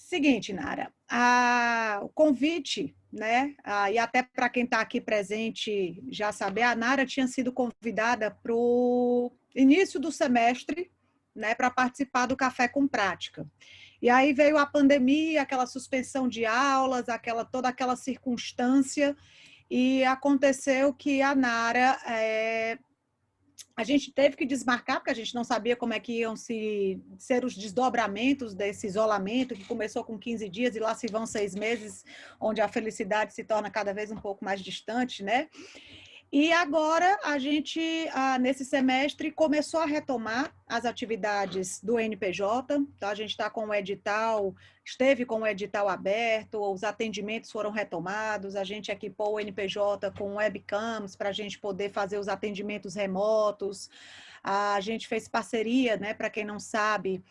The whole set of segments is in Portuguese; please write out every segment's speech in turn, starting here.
Seguinte, Nara, o convite, né, e até para quem está aqui presente já saber, a Nara tinha sido convidada para o início do semestre, né, para participar do Café com Prática. E aí veio a pandemia, aquela suspensão de aulas, toda aquela circunstância, e aconteceu que a Nara a gente teve que desmarcar, porque a gente não sabia como é que iam ser os desdobramentos desse isolamento, que começou com 15 dias e lá se vão 6 meses, onde a felicidade se torna cada vez um pouco mais distante, né? E agora a gente, nesse semestre, começou a retomar as atividades do NPJ. Então, a gente está com o edital, esteve com o edital aberto, os atendimentos foram retomados, a gente equipou o NPJ com webcams para a gente poder fazer os atendimentos remotos. A gente fez parceria, né, para quem não sabe,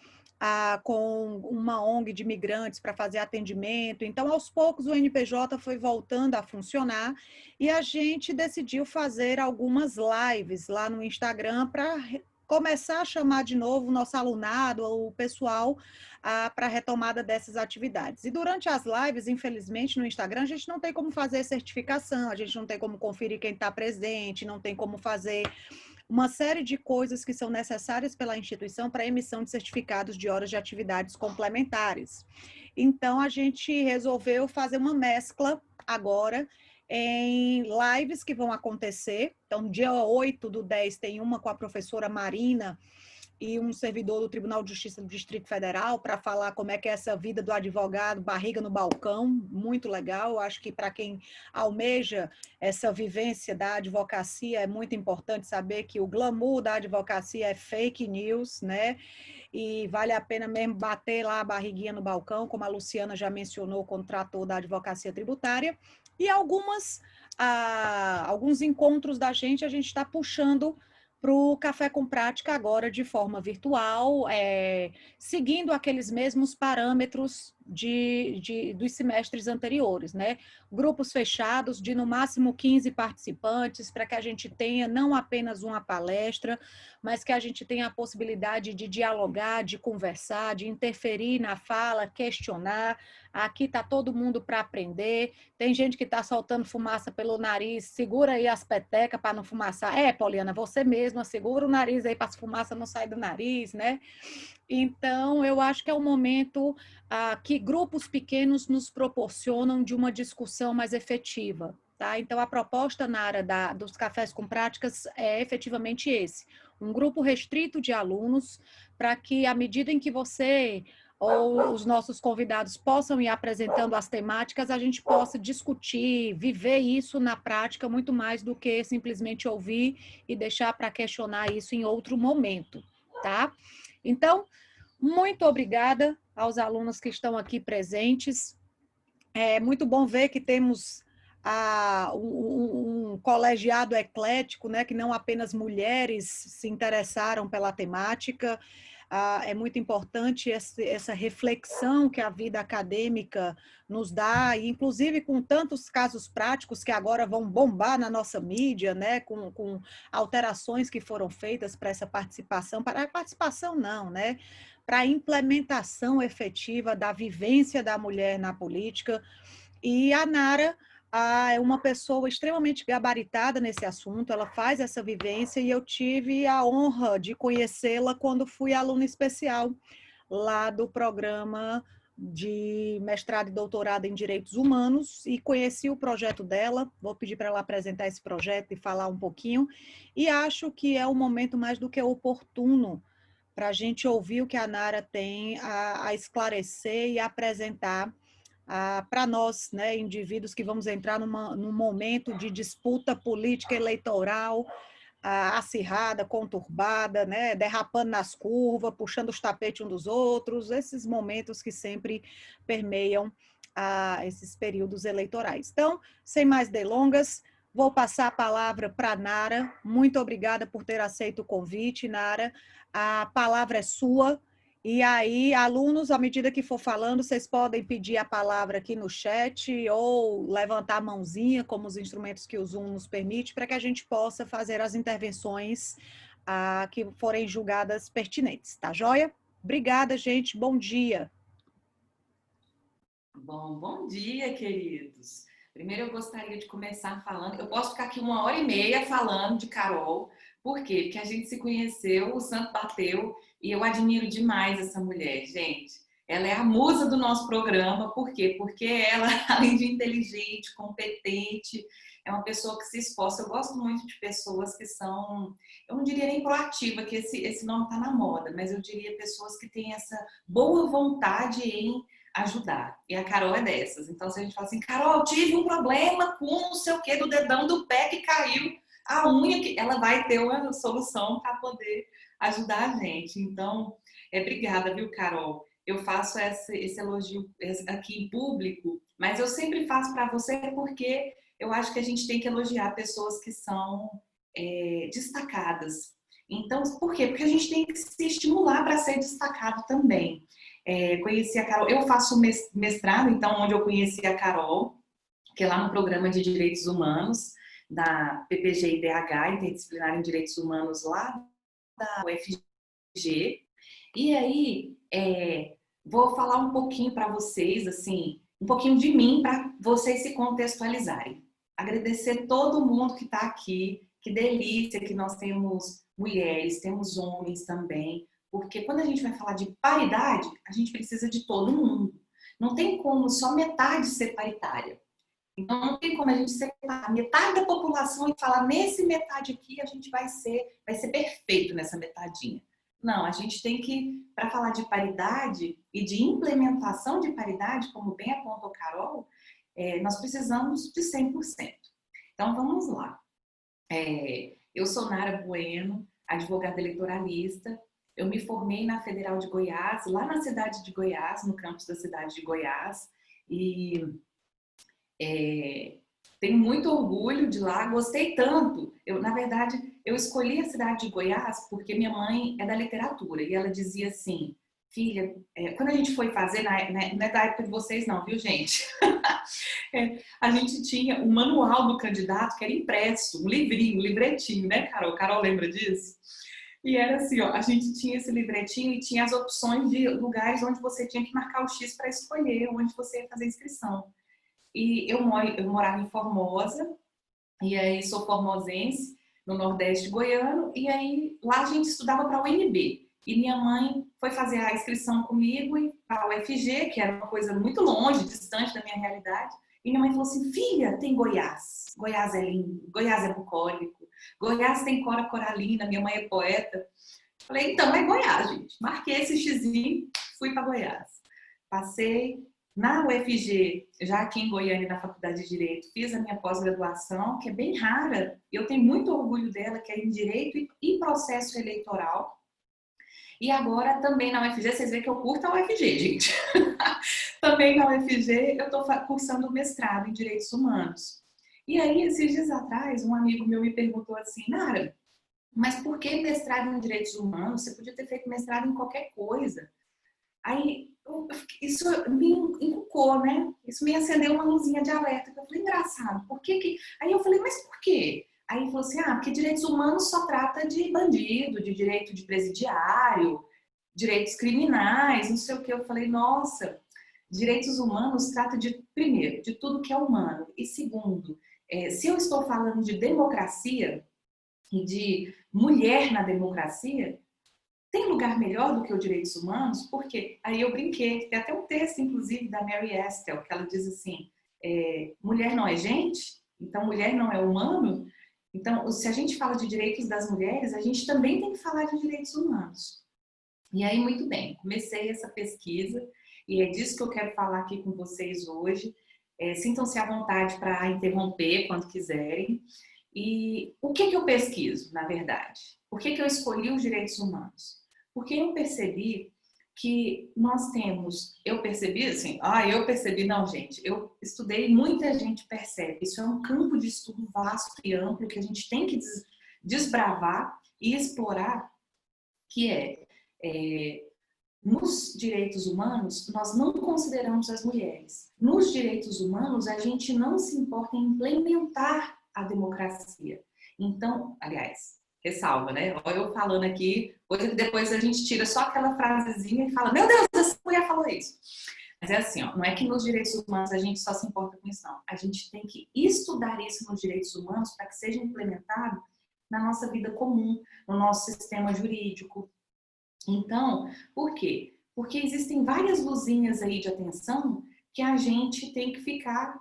com uma ONG de imigrantes para fazer atendimento. Então, aos poucos, o NPJ foi voltando a funcionar e a gente decidiu fazer algumas lives lá no Instagram para começar a chamar de novo o nosso alunado, o pessoal, para a retomada dessas atividades. E durante as lives, infelizmente, no Instagram, a gente não tem como fazer certificação, a gente não tem como conferir quem está presente, não tem como fazer uma série de coisas que são necessárias pela instituição para a emissão de certificados de horas de atividades complementares. Então, a gente resolveu fazer uma mescla agora em lives que vão acontecer. Então, dia 8/10 tem uma com a professora Marina e um servidor do Tribunal de Justiça do Distrito Federal para falar como é que é essa vida do advogado, barriga no balcão, muito legal. Eu acho que para quem almeja essa vivência da advocacia é muito importante saber que o glamour da advocacia é fake news, né? E vale a pena mesmo bater lá a barriguinha no balcão, como a Luciana já mencionou, contratou da advocacia tributária. E alguns encontros da gente, a gente está puxando para o Café com Prática agora de forma virtual, seguindo aqueles mesmos parâmetros dos semestres anteriores, né? Grupos fechados de no máximo 15 participantes, para que a gente tenha não apenas uma palestra, mas que a gente tenha a possibilidade de dialogar, de conversar, de interferir na fala, questionar. Aqui está todo mundo para aprender. Tem gente que está soltando fumaça pelo nariz, segura aí as petecas para não fumaçar. Poliana, você mesma, segura o nariz aí para a fumaça não sair do nariz, né? Então, eu acho que é um momento que grupos pequenos nos proporcionam de uma discussão mais efetiva. Tá? Então, a proposta na área dos cafés com práticas é efetivamente esse, um grupo restrito de alunos, para que, à medida em que você ou os nossos convidados possam ir apresentando as temáticas, a gente possa discutir, viver isso na prática, muito mais do que simplesmente ouvir e deixar para questionar isso em outro momento, tá? Então, muito obrigada aos alunos que estão aqui presentes. É muito bom ver que temos um colegiado eclético, né, que não apenas mulheres se interessaram pela temática. É muito importante essa reflexão que a vida acadêmica nos dá, e inclusive com tantos casos práticos que agora vão bombar na nossa mídia, né, com alterações que foram feitas para essa participação, para a participação não, né, para a implementação efetiva da vivência da mulher na política. E a Nara é uma pessoa extremamente gabaritada nesse assunto, ela faz essa vivência e eu tive a honra de conhecê-la quando fui aluna especial lá do programa de mestrado e doutorado em Direitos Humanos e conheci o projeto dela, vou pedir para ela apresentar esse projeto e falar um pouquinho, e acho que é um momento mais do que oportuno para a gente ouvir o que a Nara tem a esclarecer e apresentar para nós, né, indivíduos que vamos entrar num momento de disputa política eleitoral acirrada, conturbada, né, derrapando nas curvas, puxando os tapetes um dos outros, esses momentos que sempre permeiam esses períodos eleitorais. Então, sem mais delongas, vou passar a palavra para a Nara. Muito obrigada por ter aceito o convite, Nara. A palavra é sua. E aí, alunos, à medida que for falando, vocês podem pedir a palavra aqui no chat ou levantar a mãozinha, como os instrumentos que o Zoom nos permite, para que a gente possa fazer as intervenções que forem julgadas pertinentes, tá joia? Obrigada, gente. Bom dia. Bom dia, queridos. Primeiro eu gostaria de começar falando, eu posso ficar aqui 1h30 falando de Carol, por quê? Porque a gente se conheceu, o santo bateu e eu admiro demais essa mulher, gente. Ela é a musa do nosso programa, por quê? Porque ela, além de inteligente, competente, é uma pessoa que se esforça. Eu gosto muito de pessoas que são, eu não diria nem proativa, que esse nome está na moda, mas eu diria pessoas que têm essa boa vontade em ajudar. E a Carol é dessas. Então, se a gente fala assim, Carol, tive um problema com não sei o que do dedão do pé que caiu, a unha que ela vai ter uma solução para poder ajudar a gente. Então, obrigada, viu, Carol? Eu faço esse elogio aqui em público, mas eu sempre faço para você porque eu acho que a gente tem que elogiar pessoas que são destacadas. Então, por quê? Porque a gente tem que se estimular para ser destacado também. Conheci a Carol, eu faço mestrado, então, onde eu conheci a Carol, que é lá no programa de Direitos Humanos, da PPG-IDH, Interdisciplinar em Direitos Humanos, lá da UFG. E aí, vou falar um pouquinho para vocês, assim, um pouquinho de mim, para vocês se contextualizarem. Agradecer todo mundo que está aqui, que delícia que nós temos mulheres, temos homens também, porque quando a gente vai falar de paridade, a gente precisa de todo mundo. Não tem como só metade ser paritária. Então, não tem como a gente separar metade da população e falar nesse metade aqui a gente vai ser perfeito nessa metadinha. Não, a gente tem que, para falar de paridade e de implementação de paridade, como bem apontou Carol, nós precisamos de 100%. Então, vamos lá. Eu sou Nara Bueno, advogada eleitoralista. Eu me formei na Federal de Goiás, lá na cidade de Goiás, no campus da cidade de Goiás. E tenho muito orgulho de lá, gostei tanto. Na verdade, eu escolhi a cidade de Goiás porque minha mãe é da literatura e ela dizia assim, filha, quando a gente foi fazer, não é da época de vocês não, viu, gente? A gente tinha um manual do candidato que era impresso, um livrinho, um livretinho, né, Carol? Carol lembra disso? E era assim, ó, a gente tinha esse livretinho e tinha as opções de lugares onde você tinha que marcar o X para escolher onde você ia fazer a inscrição. E eu morava em Formosa, e aí sou formosense, no Nordeste goiano, e aí lá a gente estudava para a UNB. E minha mãe foi fazer a inscrição comigo para a UFG, que era uma coisa muito longe, distante da minha realidade. E minha mãe falou assim, filha, tem Goiás. Goiás é lindo, Goiás é bucólico, Goiás tem cora coralina, minha mãe é poeta. Falei, então é Goiás, gente. Marquei esse xizinho, fui para Goiás. Passei na UFG, já aqui em Goiânia, na Faculdade de Direito, fiz a minha pós-graduação, que é bem rara, eu tenho muito orgulho dela, que é em Direito e Processo Eleitoral. E agora também na UFG, vocês veem que eu curto a UFG, gente. Também na UFG eu estou cursando mestrado em Direitos Humanos. E aí, esses dias atrás, um amigo meu me perguntou assim, Nara, mas por que mestrado em Direitos Humanos? Você podia ter feito mestrado em qualquer coisa. Aí, isso me encucou, né? Isso me acendeu uma luzinha de alerta. Eu falei, engraçado, por que que... Aí eu falei, mas por quê? Aí ele falou assim, porque direitos humanos só trata de bandido, de direito de presidiário, direitos criminais, não sei o que. Eu falei, nossa, direitos humanos trata de, primeiro, de tudo que é humano. E segundo, se eu estou falando de democracia e de mulher na democracia, tem lugar melhor do que os direitos humanos? Porque aí eu brinquei, tem até um texto, inclusive, da Mary Estelle, que ela diz assim, mulher não é gente? Então, mulher não é humano? Então, se a gente fala de direitos das mulheres, a gente também tem que falar de direitos humanos. E aí, muito bem, comecei essa pesquisa e é disso que eu quero falar aqui com vocês hoje. Sintam-se à vontade para interromper quando quiserem. E o que eu pesquiso, na verdade? Por que eu escolhi os direitos humanos? Porque eu percebi que nós temos, eu percebi assim, eu percebi, não, gente, eu estudei, muita gente percebe, isso é um campo de estudo vasto e amplo que a gente tem que desbravar e explorar, que nos direitos humanos, nós não consideramos as mulheres. Nos direitos humanos, a gente não se importa em implementar a democracia. Então, aliás, ressalva, né? Olha eu falando aqui, depois a gente tira só aquela frasezinha e fala, meu Deus, essa mulher falou isso. Mas é assim, ó, não é que nos direitos humanos a gente só se importa com isso, não. A gente tem que estudar isso nos direitos humanos para que seja implementado na nossa vida comum, no nosso sistema jurídico. Então, por quê? Porque existem várias luzinhas aí de atenção que a gente tem que ficar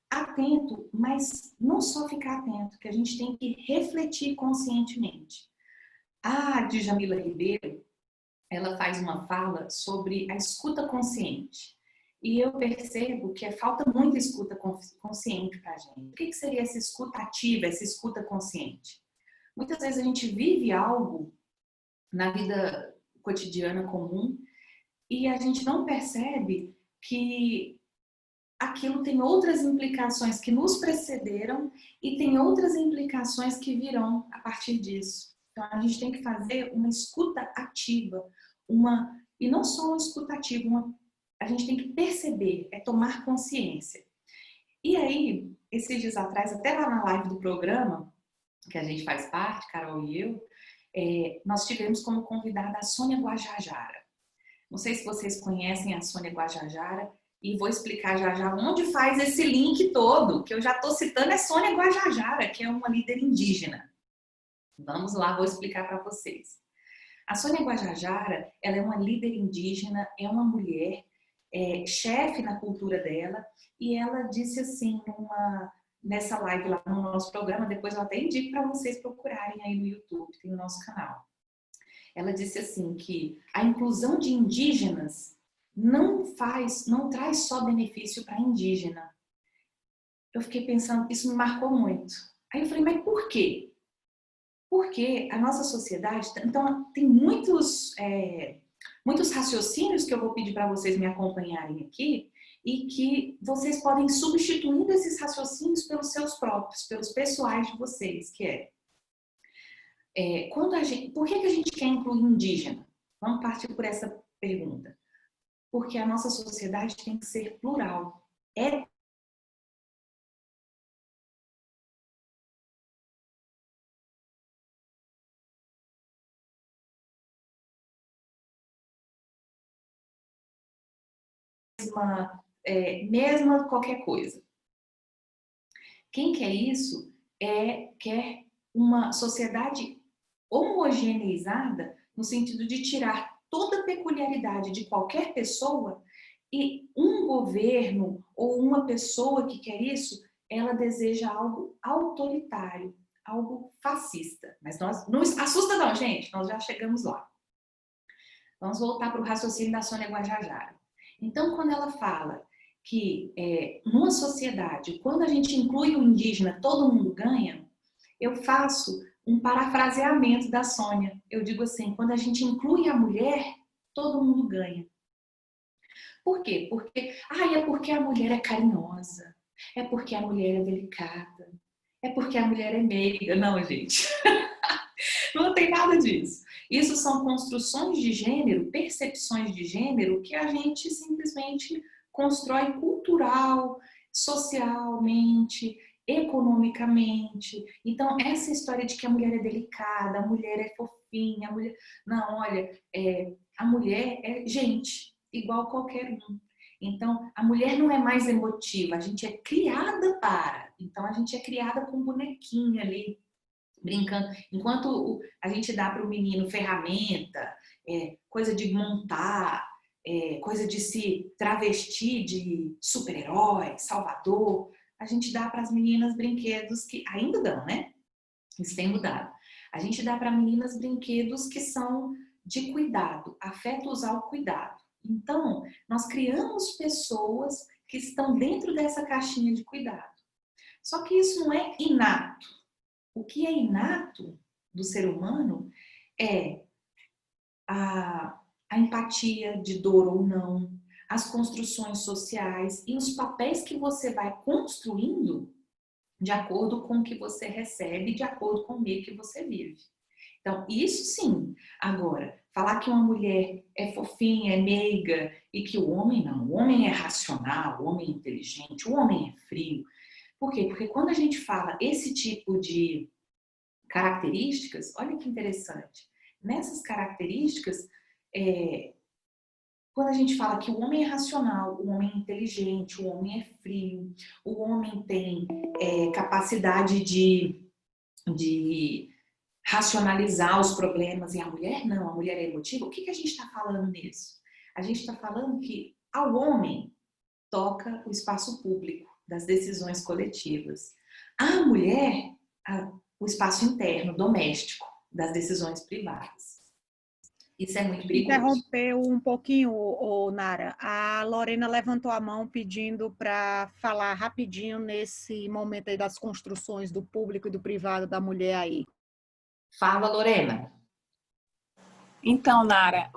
atento, mas não só ficar atento, que a gente tem que refletir conscientemente. A Djamila Ribeiro, ela faz uma fala sobre a escuta consciente. E eu percebo que falta muita escuta consciente para a gente. O que seria essa escuta ativa, essa escuta consciente? Muitas vezes a gente vive algo na vida cotidiana comum e a gente não percebe que aquilo tem outras implicações que nos precederam e tem outras implicações que virão a partir disso. Então, a gente tem que fazer uma escuta ativa, e não só uma escuta ativa, a gente tem que perceber, tomar consciência. E aí, esses dias atrás, até lá na live do programa, que a gente faz parte, Carol e eu, nós tivemos como convidada a Sônia Guajajara. Não sei se vocês conhecem a Sônia Guajajara, e vou explicar já já onde faz esse link todo, que eu já estou citando, é Sônia Guajajara, que é uma líder indígena. Vamos lá, vou explicar para vocês. A Sônia Guajajara, ela é uma líder indígena, é uma mulher, chefe na cultura dela, e ela disse assim, nessa live lá no nosso programa, depois eu até indico para vocês procurarem aí no YouTube, tem o nosso canal. Ela disse assim que a inclusão de indígenas não traz só benefício para indígena. Eu fiquei pensando, isso me marcou muito. Aí eu falei, mas por quê? Porque a nossa sociedade, então tem muitos raciocínios que eu vou pedir para vocês me acompanharem aqui e que vocês podem substituindo esses raciocínios pelos seus próprios, pelos pessoais de vocês, que por que a gente quer incluir indígena? Vamos partir por essa pergunta. Porque a nossa sociedade tem que ser plural. Mesma qualquer coisa. Quem quer isso quer uma sociedade homogeneizada no sentido de tirar toda a peculiaridade de qualquer pessoa e um governo ou uma pessoa que quer isso, ela deseja algo autoritário, algo fascista. Mas não assusta não, gente, nós já chegamos lá. Vamos voltar para o raciocínio da Sônia Guajajara. Então, quando ela fala que numa sociedade, quando a gente inclui o indígena, todo mundo ganha, eu faço um parafraseamento da Sônia. Eu digo assim, quando a gente inclui a mulher, todo mundo ganha. Por quê? Porque a mulher é carinhosa, é porque a mulher é delicada, é porque a mulher é meiga. Não, gente. Não tem nada disso. Isso são construções de gênero, percepções de gênero que a gente simplesmente constrói cultural, socialmente, economicamente. Então, essa história de que a mulher é delicada, a mulher é fofinha, a mulher... Não, olha, a mulher é gente, igual qualquer um. Então, a mulher não é mais emotiva, a gente é criada para. Então, a gente é criada com bonequinha ali, brincando. Enquanto a gente dá para o menino ferramenta, coisa de montar, coisa de se travestir de super-herói, salvador, a gente dá para as meninas brinquedos que ainda dão, né? Isso tem mudado. A gente dá para meninas brinquedos que são de cuidado, afetos ao cuidado. Então, nós criamos pessoas que estão dentro dessa caixinha de cuidado. Só que isso não é inato. O que é inato do ser humano é a empatia de dor ou não, as construções sociais e os papéis que você vai construindo de acordo com o que você recebe, de acordo com o meio que você vive. Então, isso sim. Agora, falar que uma mulher é fofinha, é meiga e que o homem não. O homem é racional, o homem é inteligente, o homem é frio. Por quê? Porque quando a gente fala esse tipo de características, olha que interessante. Nessas características, quando a gente fala que o homem é racional, o homem é inteligente, o homem é frio, o homem tem capacidade de racionalizar os problemas e a mulher não, a mulher é emotiva, o que a gente está falando nisso? A gente está falando que ao homem toca o espaço público das decisões coletivas. À mulher, o espaço interno, doméstico, das decisões privadas. Isso é muito perigoso. Interrompeu um pouquinho, Nara. A Lorena levantou a mão pedindo para falar rapidinho nesse momento aí das construções do público e do privado da mulher aí. Fala, Lorena. Então, Nara,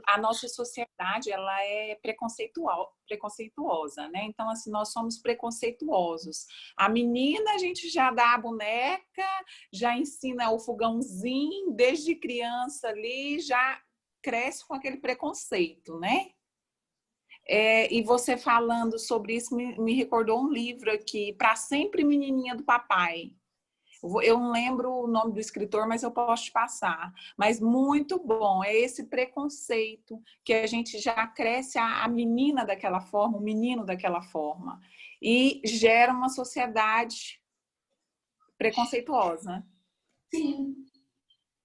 a nossa sociedade ela é preconceituosa, né? Então, assim, nós somos preconceituosos. A menina, a gente já dá a boneca, já ensina o fogãozinho, desde criança ali, já cresce com aquele preconceito, né? E você falando sobre isso me recordou um livro aqui, Pra Sempre Menininha do Papai. Eu não lembro o nome do escritor, mas eu posso te passar. Mas muito bom, é esse preconceito que a gente já cresce a menina daquela forma, o menino daquela forma. E gera uma sociedade preconceituosa. Sim.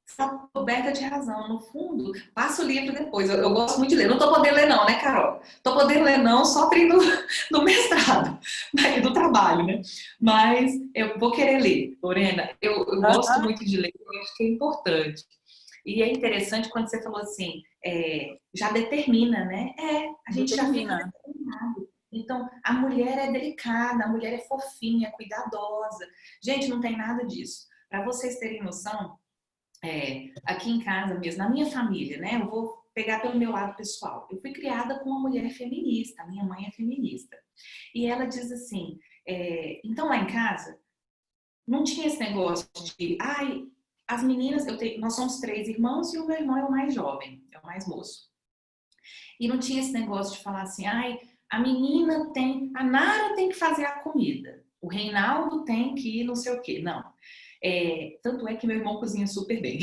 Está coberta de razão. No fundo, passa o livro depois. Eu gosto muito de ler. Não estou podendo ler não, né, Carol? Estou podendo ler não, só para ir no mestrado, do trabalho, né? Mas eu vou querer ler, Lorena. Eu gosto muito de ler, eu acho que é importante. E é interessante quando você falou assim, já determina, né? A gente já fica determinado. Então, a mulher é delicada, a mulher é fofinha, cuidadosa. Gente, não tem nada disso. Para vocês terem noção, aqui em casa mesmo, na minha família, né? Eu vou pegar pelo meu lado pessoal. Eu fui criada com uma mulher feminista, minha mãe é feminista. E ela diz assim, então lá em casa, não tinha esse negócio de, as meninas, nós somos 3 irmãos e o meu irmão é o mais jovem, é o mais moço. E não tinha esse negócio de falar assim, a Nara tem que fazer a comida, o Reinaldo tem que ir não sei o quê. Não. Tanto é que meu irmão cozinha super bem.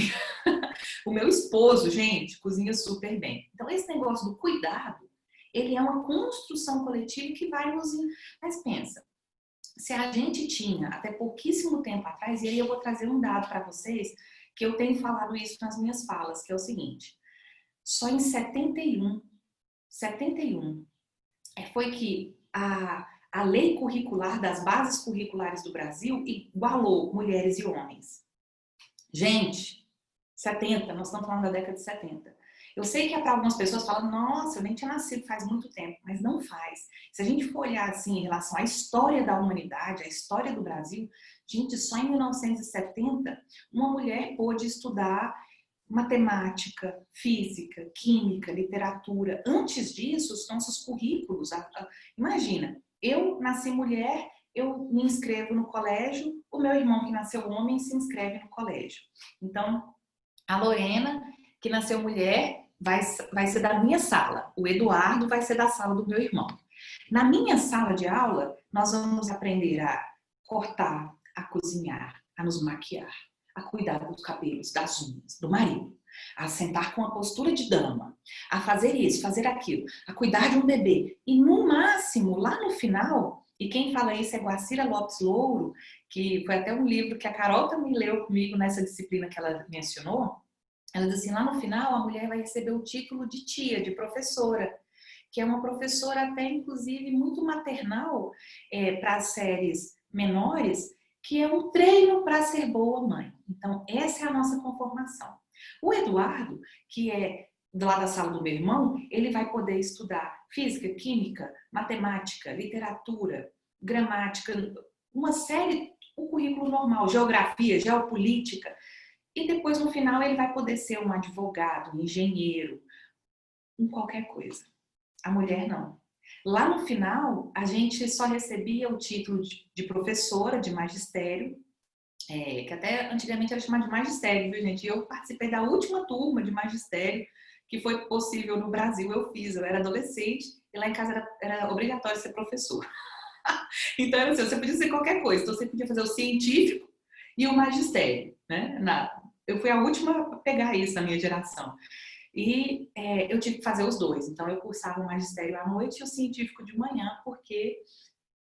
O meu esposo, gente, cozinha super bem. Então, esse negócio do cuidado, ele é uma construção coletiva que vai nos... Mas pensa, se a gente tinha, até pouquíssimo tempo atrás, e aí eu vou trazer um dado para vocês, que eu tenho falado isso nas minhas falas, que é o seguinte, só em 71, foi que a lei curricular das bases curriculares do Brasil igualou mulheres e homens. Gente, 70, nós estamos falando da década de 70. Eu sei que para algumas pessoas falam, nossa, eu nem tinha nascido faz muito tempo, mas não faz. Se a gente for olhar assim em relação à história da humanidade, à história do Brasil, gente, só em 1970 uma mulher pôde estudar matemática, física, química, literatura. Antes disso, os nossos currículos, imagina, eu nasci mulher, eu me inscrevo no colégio, o meu irmão que nasceu homem se inscreve no colégio. Então, a Lorena, que nasceu mulher, vai ser da minha sala. O Eduardo vai ser da sala do meu irmão. Na minha sala de aula, nós vamos aprender a cortar, a cozinhar, a nos maquiar, a cuidar dos cabelos, das unhas, do marido, a sentar com a postura de dama, a fazer isso, fazer aquilo, a cuidar de um bebê. E no máximo, lá no final, e quem fala isso é Guacira Lopes Louro, que foi até um livro que a Carol também leu comigo nessa disciplina que ela mencionou. Ela diz assim, lá no final a mulher vai receber o título de tia, de professora, que é uma professora até inclusive muito maternal para as séries menores, que é um treino para ser boa mãe. Então, essa é a nossa conformação. O Eduardo, que é do lado da sala do meu irmão, ele vai poder estudar física, química, matemática, literatura, gramática, uma série, o currículo normal, geografia, geopolítica, e depois no final ele vai poder ser um advogado, um engenheiro, qualquer coisa. A mulher não. Lá no final, a gente só recebia o título de professora, de magistério, que até antigamente era chamado de magistério, viu, gente? Eu participei da última turma de magistério que foi possível no Brasil, eu fiz. Eu era adolescente e lá em casa era obrigatório ser professor. Então, era assim, você podia ser qualquer coisa. Então, você podia fazer o científico e o magistério, né? Eu fui a última a pegar isso na minha geração. E eu tive que fazer os dois. Então, eu cursava o magistério à noite e o científico de manhã, porque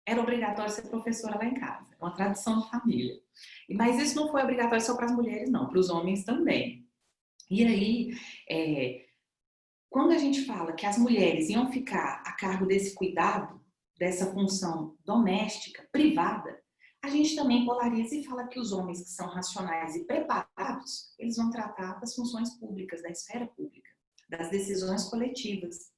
era obrigatório ser professora lá em casa. É uma tradição de família. Mas isso não foi obrigatório só para as mulheres, não. Para os homens também. E aí, quando a gente fala que as mulheres iam ficar a cargo desse cuidado, dessa função doméstica, privada, a gente também polariza e fala que os homens que são racionais e preparados, eles vão tratar das funções públicas, da esfera pública, das decisões coletivas.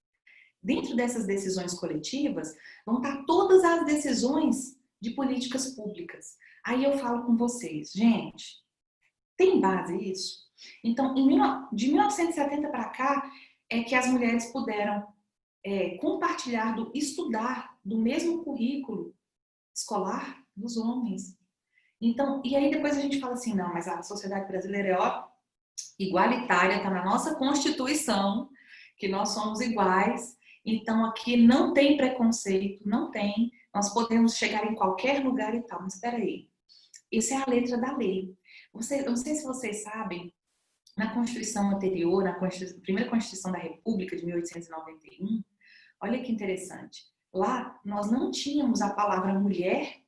Dentro dessas decisões coletivas, vão estar todas as decisões de políticas públicas. Aí eu falo com vocês, gente, tem base isso? Então, de 1970 para cá, é que as mulheres puderam compartilhar, estudar do mesmo currículo escolar dos homens. Então, e aí depois a gente fala assim, não, mas a sociedade brasileira é igualitária, está na nossa Constituição, que nós somos iguais, então aqui não tem preconceito, não tem, nós podemos chegar em qualquer lugar e tal, mas espera aí, isso é a letra da lei. Eu não sei se vocês sabem, na Constituição anterior, na primeira Constituição da República de 1891, olha que interessante, lá nós não tínhamos a palavra mulher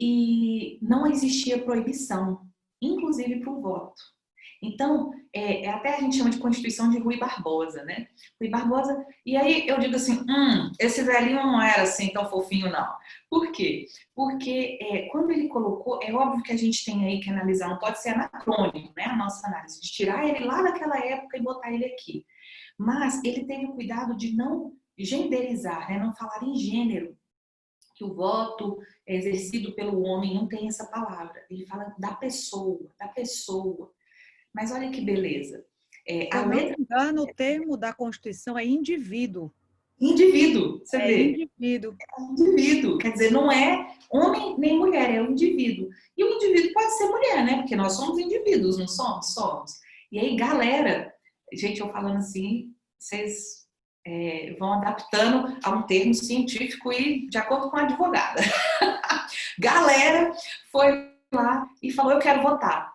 e não existia proibição, inclusive para o voto. Então, até a gente chama de Constituição de Rui Barbosa, né? Rui Barbosa, e aí eu digo assim, esse velhinho não era assim tão fofinho, não. Por quê? Porque quando ele colocou, é óbvio que a gente tem aí que analisar, não pode ser anacrônico, né? A nossa análise, de tirar ele lá daquela época e botar ele aqui. Mas ele teve o cuidado de não genderizar, né? Não falar em gênero, que o voto exercido pelo homem não tem essa palavra. Ele fala da pessoa, da pessoa. Mas olha que beleza. Se eu não me engano, o termo da Constituição é indivíduo. Indivíduo, você vê. Indivíduo. Indivíduo, quer dizer, não é homem nem mulher, é um indivíduo. E o indivíduo pode ser mulher, né? Porque nós somos indivíduos, não somos? Somos. E aí, galera, gente, eu falando assim, vocês vão adaptando a um termo científico e de acordo com a advogada. Galera foi lá e falou, eu quero votar.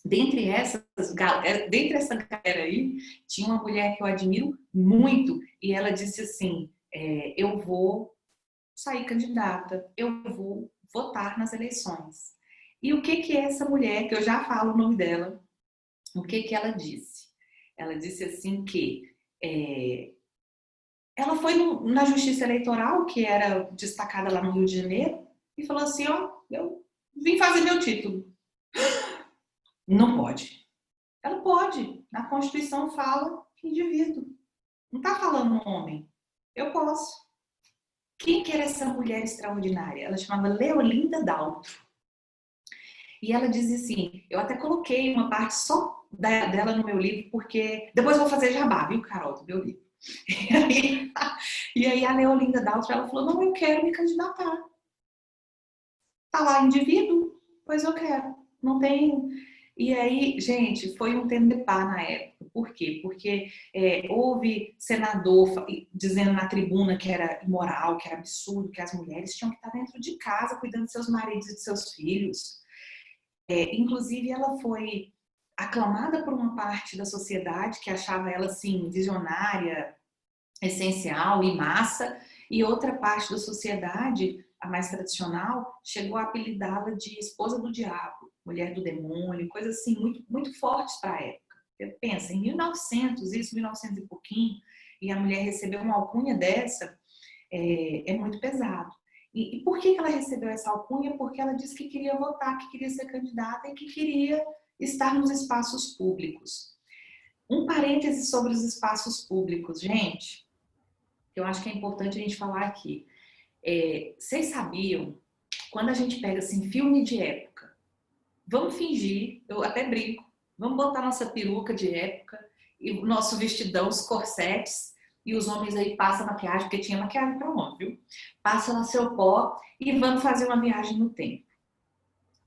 Dentre essa galera aí, tinha uma mulher que eu admiro muito e ela disse assim, eu vou sair candidata, eu vou votar nas eleições. E o que essa mulher, que eu já falo o nome dela, o que ela disse? Ela disse assim que ela foi na Justiça Eleitoral, que era destacada lá no Rio de Janeiro, e falou assim, eu vim fazer meu título. Não pode. Ela pode. Na Constituição fala indivíduo. Não está falando um homem. Eu posso. Quem que era essa mulher extraordinária? Ela chamava Leolinda Daltro. E ela dizia assim, eu até coloquei uma parte só dela no meu livro, porque depois eu vou fazer jabá, viu, Carol, do meu livro. E aí a Leolinda Daltro, ela falou, não, eu quero me candidatar. Tá lá, indivíduo? Pois eu quero. Não tem... E aí, gente, foi um tempo de pá na época. Por quê? Porque houve senador dizendo na tribuna que era imoral, que era absurdo, que as mulheres tinham que estar dentro de casa cuidando de seus maridos e de seus filhos. Inclusive, ela foi aclamada por uma parte da sociedade que achava ela, assim, visionária, essencial e massa, e outra parte da sociedade, a mais tradicional, chegou a apelidá-la de esposa do diabo, mulher do demônio, coisas assim muito, muito fortes para a época. Pensa, em 1900, 1900 e pouquinho, e a mulher recebeu uma alcunha dessa, é muito pesado. E por que ela recebeu essa alcunha? Porque ela disse que queria votar, que queria ser candidata e que queria estar nos espaços públicos. Um parêntese sobre os espaços públicos, gente, que eu acho que é importante a gente falar aqui. Vocês sabiam, quando a gente pega assim, filme de época, vamos fingir, eu até brinco, vamos botar nossa peruca de época e o nosso vestidão, os corsetes, e os homens aí passam maquiagem, porque tinha maquiagem para homem, viu? Passa lá seu pó e vamos fazer uma viagem no tempo.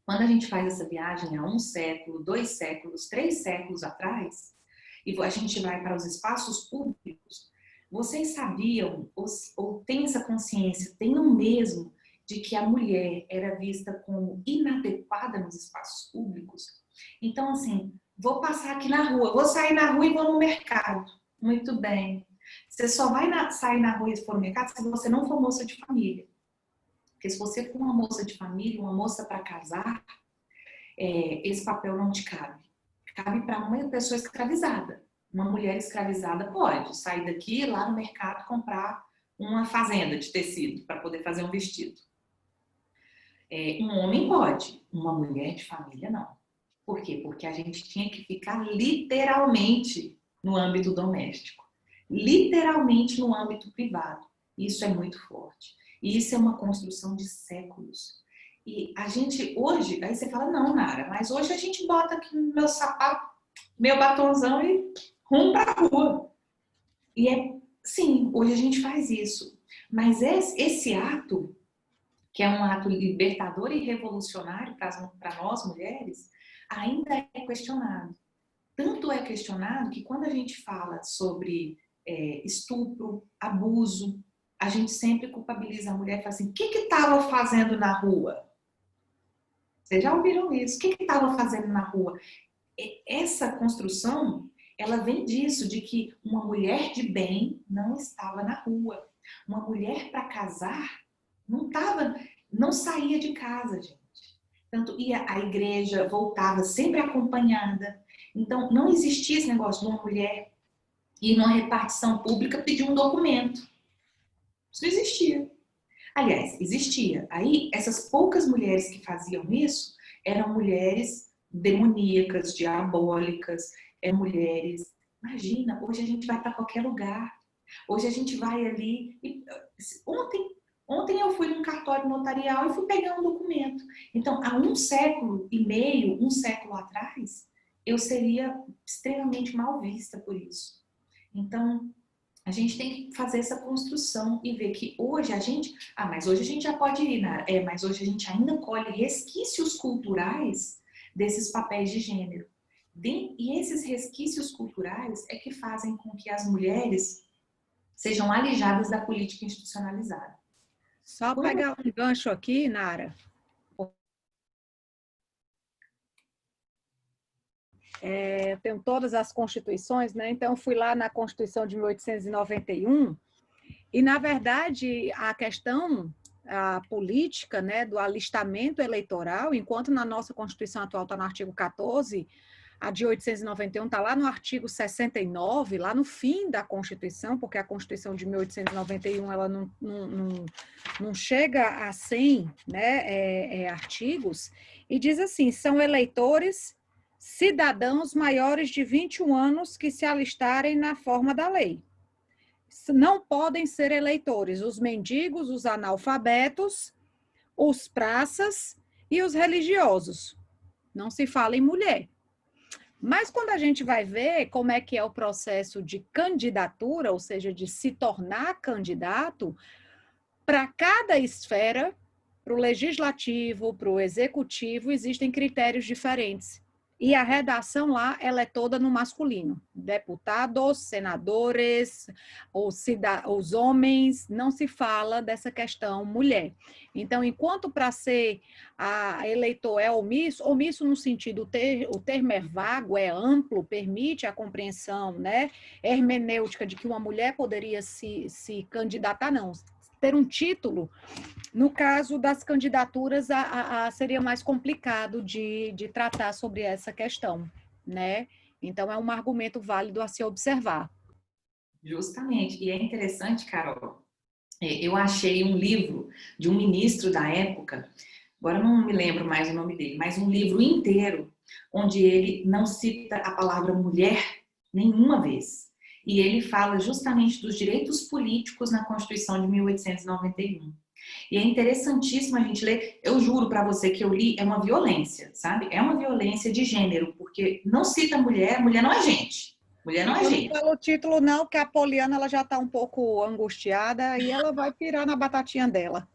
Quando a gente faz essa viagem há 1 século, 2 séculos, 3 séculos atrás, e a gente vai para os espaços públicos, vocês sabiam, ou têm essa consciência, tenham mesmo, de que a mulher era vista como inadequada nos espaços públicos? Então, assim, vou passar aqui na rua, vou sair na rua e vou no mercado. Muito bem. Você só vai sair na rua e for no mercado se você não for moça de família. Porque se você for uma moça de família, uma moça para casar, esse papel não te cabe. Cabe para uma pessoa escravizada. Uma mulher escravizada pode sair daqui e ir lá no mercado comprar uma fazenda de tecido para poder fazer um vestido. Um homem pode, uma mulher de família não. Por quê? Porque a gente tinha que ficar literalmente no âmbito doméstico. Literalmente no âmbito privado. Isso é muito forte. E isso é uma construção de séculos. E a gente hoje, aí você fala, não, Nara, mas hoje a gente bota aqui no meu sapato, meu batonzão e rumo para a rua. E sim, hoje a gente faz isso. Mas esse ato, que é um ato libertador e revolucionário para nós mulheres, ainda é questionado. Tanto é questionado que quando a gente fala sobre estupro, abuso, a gente sempre culpabiliza a mulher e fala assim, o que estava fazendo na rua? Vocês já ouviram isso? O que estava fazendo na rua? Essa construção, ela vem disso, de que uma mulher de bem não estava na rua. Uma mulher para casar não saía de casa, gente. Tanto ia à igreja, voltava sempre acompanhada. Então, não existia esse negócio de uma mulher ir numa repartição pública pedir um documento. Isso não existia. Aliás, existia. Aí, essas poucas mulheres que faziam isso eram mulheres demoníacas, diabólicas, mulheres... Imagina, hoje a gente vai para qualquer lugar. Hoje a gente vai ali... Ontem eu fui num cartório notarial e fui pegar um documento. Então, há 1,5 séculos, 1 século atrás, eu seria extremamente mal vista por isso. Então, a gente tem que fazer essa construção e ver que hoje a gente... mas hoje a gente já pode ir, né? Mas hoje a gente ainda colhe resquícios culturais desses papéis de gênero. E esses resquícios culturais é que fazem com que as mulheres sejam alijadas da política institucionalizada. Só pegar um gancho aqui, Nara. Eu tenho todas as constituições, né? Então, fui lá na Constituição de 1891 e, na verdade, a questão política, né, do alistamento eleitoral, enquanto na nossa Constituição atual está no artigo 14, a de 1891 está lá no artigo 69, lá no fim da Constituição, porque a Constituição de 1891 ela não chega a 100, né, artigos, e diz assim, são eleitores cidadãos maiores de 21 anos que se alistarem na forma da lei. Não podem ser eleitores os mendigos, os analfabetos, os praças e os religiosos. Não se fala em mulher. Mas quando a gente vai ver como é que é o processo de candidatura, ou seja, de se tornar candidato, para cada esfera, para o legislativo, para o executivo, existem critérios diferentes. E a redação lá, ela é toda no masculino. Deputados, senadores, os homens, não se fala dessa questão mulher. Então, enquanto para ser eleitor é omisso no sentido, o termo é vago, é amplo, permite a compreensão, né, hermenêutica de que uma mulher poderia se candidatar, não. Ter um título, no caso das candidaturas, seria mais complicado de tratar sobre essa questão, né? Então, é um argumento válido a se observar. Justamente. E é interessante, Carol, eu achei um livro de um ministro da época, agora não me lembro mais o nome dele, mas um livro inteiro, onde ele não cita a palavra mulher nenhuma vez. E ele fala justamente dos direitos políticos na Constituição de 1891. E é interessantíssimo a gente ler. Eu juro para você que eu li, é uma violência, sabe? É uma violência de gênero, porque não cita mulher, mulher não é gente. Mulher não é gente. Não falo o título não, que a Poliana ela já está um pouco angustiada e ela vai pirar na batatinha dela.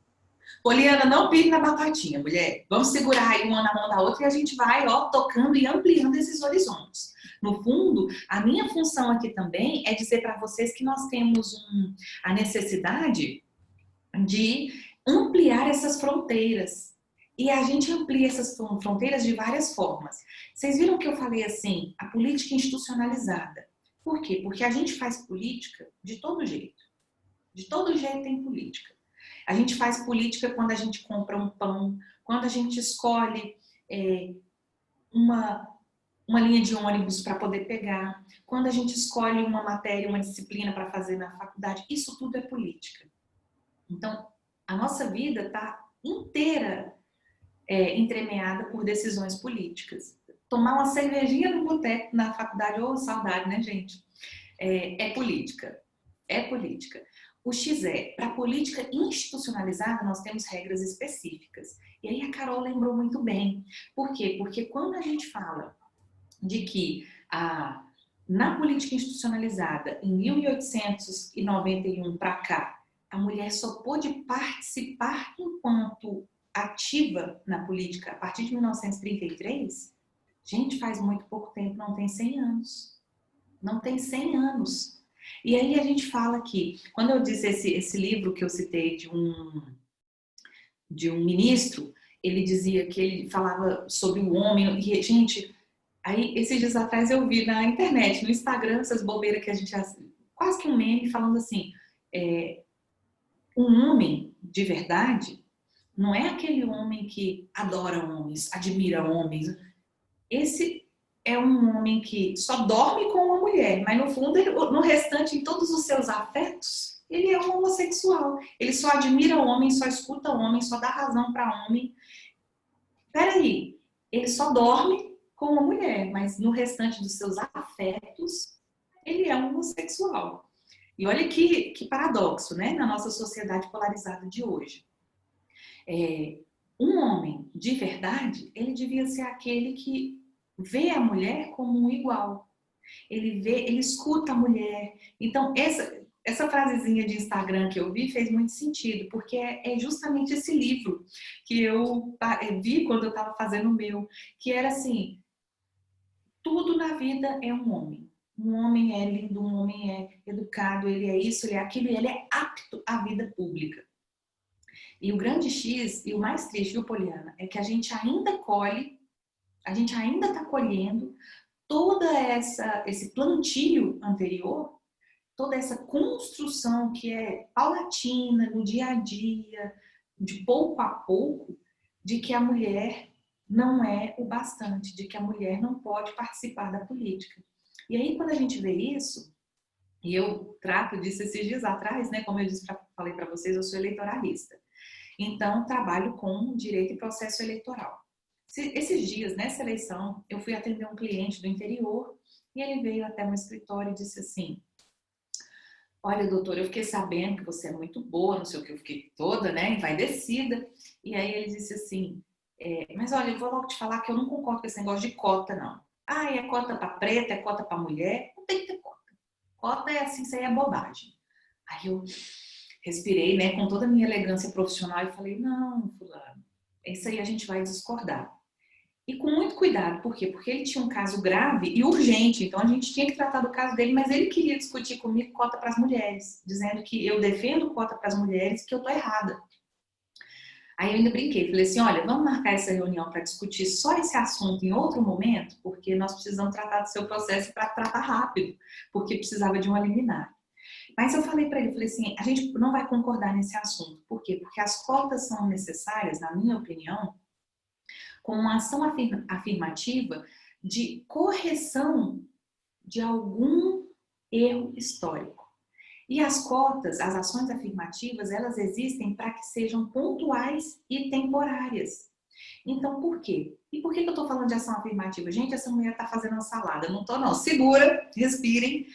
Poliana, não pire na batatinha, mulher. Vamos segurar aí uma na mão da outra e a gente vai, tocando e ampliando esses horizontes. No fundo, a minha função aqui também é dizer para vocês que nós temos a necessidade de ampliar essas fronteiras. E a gente amplia essas fronteiras de várias formas. Vocês viram que eu falei assim, a política institucionalizada. Por quê? Porque a gente faz política de todo jeito. De todo jeito tem política. A gente faz política quando a gente compra um pão, quando a gente escolhe uma linha de ônibus para poder pegar, quando a gente escolhe uma matéria, uma disciplina para fazer na faculdade. Isso tudo é política. Então, a nossa vida está inteira entremeada por decisões políticas. Tomar uma cervejinha no boteco na faculdade, ô, saudade, né, gente? É política. É política. O X para a política institucionalizada, nós temos regras específicas. E aí a Carol lembrou muito bem. Por quê? Porque quando a gente fala de que na política institucionalizada, em 1891 para cá, a mulher só pôde participar enquanto ativa na política a partir de 1933, gente, faz muito pouco tempo, não tem 100 anos. Não tem 100 anos. E aí a gente fala que, quando eu disse esse livro que eu citei de um ministro, ele dizia que ele falava sobre o homem, e gente, aí esses dias atrás eu vi na internet, no Instagram, essas bobeiras que a gente quase que um meme falando assim, um homem de verdade não é aquele homem que adora homens, admira homens. Esse é um homem que só dorme com uma mulher, mas no fundo, no restante, em todos os seus afetos, ele é um homossexual. Ele só admira homem, só escuta homem, só dá razão para homem. Peraí, ele só dorme com uma mulher, mas no restante dos seus afetos, ele é um homossexual. E olha que paradoxo, né? Na nossa sociedade polarizada de hoje. Um homem de verdade, ele devia ser aquele que vê a mulher como um igual. Ele escuta a mulher. Então, essa frasezinha de Instagram que eu vi fez muito sentido, porque é justamente esse livro que eu vi quando eu estava fazendo o meu, que era assim, tudo na vida é um homem. Um homem é lindo, um homem é educado, ele é isso, ele é aquilo, e ele é apto à vida pública. E o grande X, e o mais triste, viu, Poliana, é que a gente ainda está colhendo todo esse plantio anterior, toda essa construção que é paulatina, no dia a dia, de pouco a pouco, de que a mulher não é o bastante, de que a mulher não pode participar da política. E aí, quando a gente vê isso, e eu trato disso esses dias atrás, né? Como eu falei para vocês, eu sou eleitoralista. Então, trabalho com direito e processo eleitoral. Esses dias, nessa eleição, eu fui atender um cliente do interior e ele veio até meu escritório e disse assim: olha, doutor, eu fiquei sabendo que você é muito boa, não sei o que, eu fiquei toda, né, envaidecida. E aí ele disse assim, mas olha, eu vou logo te falar que eu não concordo com esse negócio de cota, não. Ah, é cota para preta, é cota para mulher, não tem que ter cota. Cota é assim, isso aí é bobagem. Aí eu respirei, né, com toda a minha elegância profissional e falei, não, fulano, isso aí a gente vai discordar. E com muito cuidado, por quê? Porque ele tinha um caso grave e urgente, então a gente tinha que tratar do caso dele, mas ele queria discutir comigo cota para as mulheres, dizendo que eu defendo cota para as mulheres, que eu tô errada. Aí eu ainda brinquei, falei assim, olha, vamos marcar essa reunião para discutir só esse assunto em outro momento, porque nós precisamos tratar do seu processo para tratar rápido, porque precisava de uma liminar. Mas eu falei para ele, falei assim, a gente não vai concordar nesse assunto. Por quê? Porque as cotas são necessárias, na minha opinião, com uma ação afirmativa de correção de algum erro histórico. E as cotas, as ações afirmativas, elas existem para que sejam pontuais e temporárias. Então, por quê? E por que eu estou falando de ação afirmativa? Gente, essa mulher está fazendo uma salada. Não estou, não. Segura, respirem.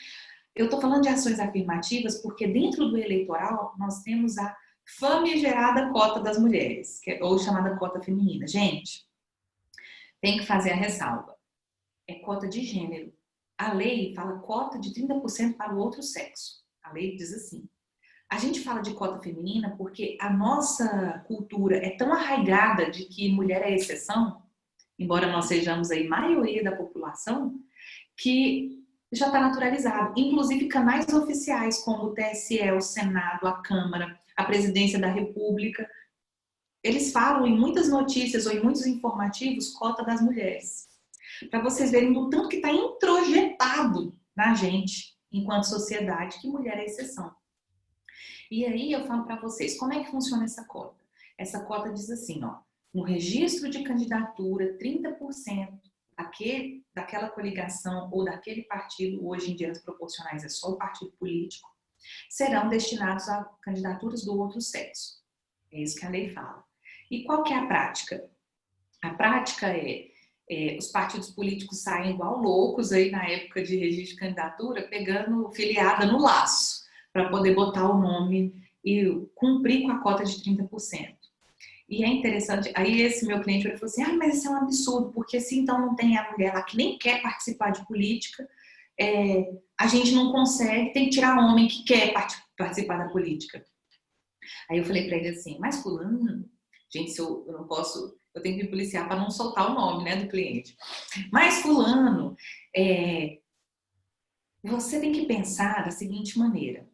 Eu estou falando de ações afirmativas porque dentro do eleitoral nós temos a famigerada cota das mulheres, ou chamada cota feminina. Gente, tem que fazer a ressalva. É cota de gênero. A lei fala cota de 30% para o outro sexo. A lei diz assim. A gente fala de cota feminina porque a nossa cultura é tão arraigada de que mulher é exceção, embora nós sejamos aí maioria da população, que já está naturalizado. Inclusive canais oficiais como o TSE, o Senado, a Câmara, a Presidência da República, eles falam em muitas notícias ou em muitos informativos cota das mulheres. Para vocês verem do tanto que está introjetado na gente, enquanto sociedade, que mulher é exceção. E aí eu falo para vocês, como é que funciona essa cota? Essa cota diz assim, ó, no registro de candidatura, 30% daquela coligação ou daquele partido, hoje em dia as proporcionais é só o partido político, serão destinados a candidaturas do outro sexo. É isso que a lei fala. E qual que é a prática? A prática os partidos políticos saem igual loucos aí na época de registro de candidatura, pegando filiada no laço, para poder botar o nome e cumprir com a cota de 30%. E é interessante, aí esse meu cliente falou assim, mas isso é um absurdo, porque se então não tem a mulher lá que nem quer participar de política, a gente não consegue, tem que tirar homem que quer participar da política. Aí eu falei para ele assim, mas fulano, gente, se eu não posso, eu tenho que me policiar para não soltar o nome, né, do cliente. Mas fulano, você tem que pensar da seguinte maneira,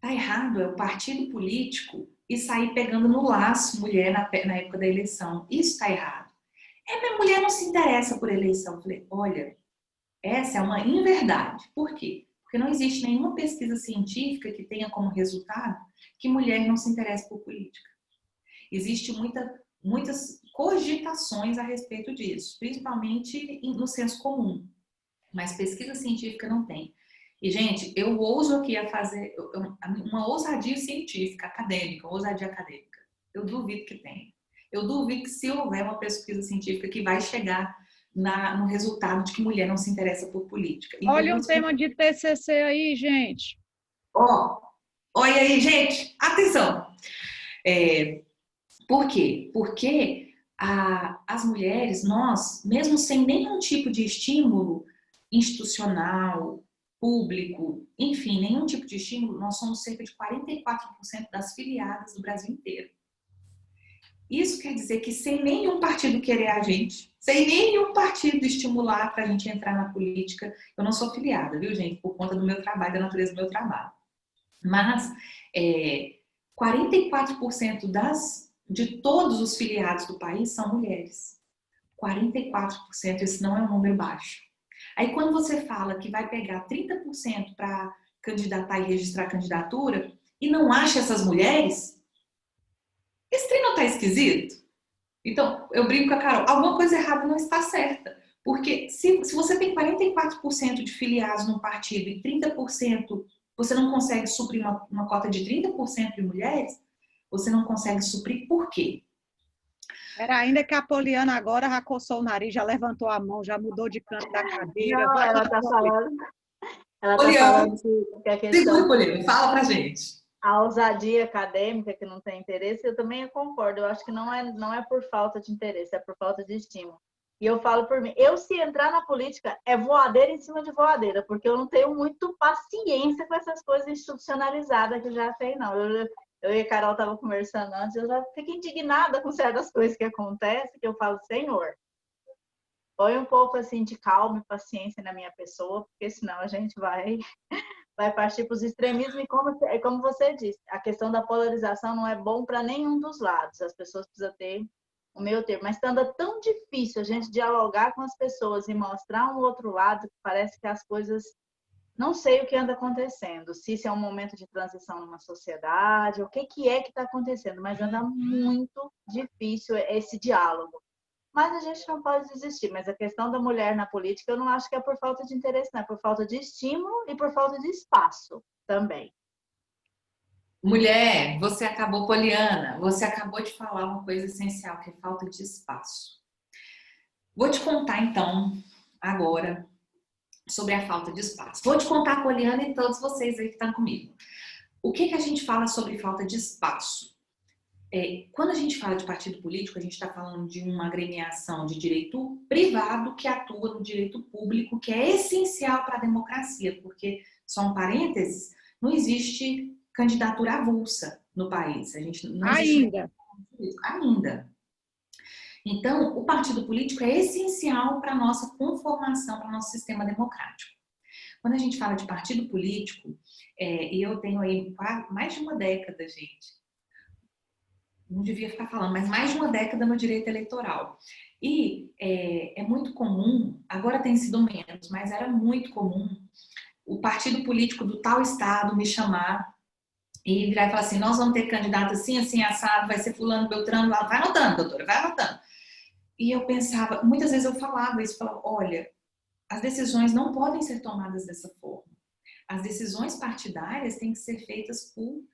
tá errado o partido político e sair pegando no laço mulher na época da eleição. Isso está errado. Minha mulher não se interessa por eleição. Eu falei, olha, essa é uma inverdade. Por quê? Porque não existe nenhuma pesquisa científica que tenha como resultado que mulher não se interessa por política. Existem muitas cogitações a respeito disso, principalmente no senso comum. Mas pesquisa científica não tem. E, gente, eu ouso aqui a fazer uma ousadia científica, acadêmica, ousadia acadêmica. Eu duvido que tenha. Eu duvido que se houver uma pesquisa científica que vai chegar no resultado de que mulher não se interessa por política. Então, olha um tema de TCC aí, gente. Olha aí, gente, atenção. Por quê? Porque as mulheres, nós, mesmo sem nenhum tipo de estímulo institucional, público, enfim, nenhum tipo de estímulo, nós somos cerca de 44% das filiadas do Brasil inteiro. Isso quer dizer que sem nenhum partido querer a gente, sem nenhum partido estimular para a gente entrar na política, eu não sou filiada, viu, gente? Por conta do meu trabalho, da natureza do meu trabalho. Mas 44% de todos os filiados do país são mulheres. 44%, esse não é um número baixo. Aí quando você fala que vai pegar 30% para candidatar e registrar a candidatura e não acha essas mulheres, esse trem não tá esquisito? Então, eu brinco com a Carol, alguma coisa errada não está certa. Porque se você tem 44% de filiados num partido e 30% você não consegue suprir uma cota de 30% de mulheres, você não consegue suprir por quê? Era ainda que a Poliana agora já coçou o nariz, já levantou a mão, já mudou de canto da cadeira. Não, ela está falando. Ela está Poliana, falando que a questão. Segura, Poliana, fala pra gente. A ousadia acadêmica que não tem interesse, eu também concordo. Eu acho que não é por falta de interesse, é por falta de estímulo. E eu falo por mim, se entrar na política, é voadeira em cima de voadeira, porque eu não tenho muito paciência com essas coisas institucionalizadas que já tem, não. Eu e a Carol estavam conversando antes, eu já fico indignada com certas coisas que acontecem, que eu falo, Senhor, põe um pouco assim de calma e paciência na minha pessoa, porque senão a gente vai partir para os extremismos e como você disse, a questão da polarização não é bom para nenhum dos lados. As pessoas precisam ter o meio termo, mas anda tão difícil a gente dialogar com as pessoas e mostrar um outro lado que parece que as coisas, não sei o que anda acontecendo, se isso é um momento de transição numa sociedade, o que é que está acontecendo, mas anda muito difícil esse diálogo. Mas a gente não pode desistir. Mas a questão da mulher na política, eu não acho que é por falta de interesse, não. É por falta de estímulo e por falta de espaço também. Mulher, você acabou, Poliana, você acabou de falar uma coisa essencial, que é falta de espaço. Vou te contar, então, agora, sobre a falta de espaço. Vou te contar, Poliana, e todos vocês aí que estão comigo. O que a gente fala sobre falta de espaço? Quando a gente fala de partido político, a gente está falando de uma agremiação de direito privado que atua no direito público, que é essencial para a democracia, porque, só um parênteses, não existe candidatura avulsa no país. A gente não Ainda. Ainda. Então, o partido político é essencial para a nossa conformação, para o nosso sistema democrático. Quando a gente fala de partido político, e eu tenho aí mais de uma década, gente, não devia ficar falando, mas mais de uma década no direito eleitoral. E é muito comum, agora tem sido menos, mas era muito comum o partido político do tal estado me chamar e virar e falar assim, nós vamos ter candidato assim, assim, assado, vai ser fulano, beltrano, lá. Vai anotando, doutora, vai anotando. E eu pensava, muitas vezes eu falava isso, falava, olha, as decisões não podem ser tomadas dessa forma. As decisões partidárias têm que ser feitas por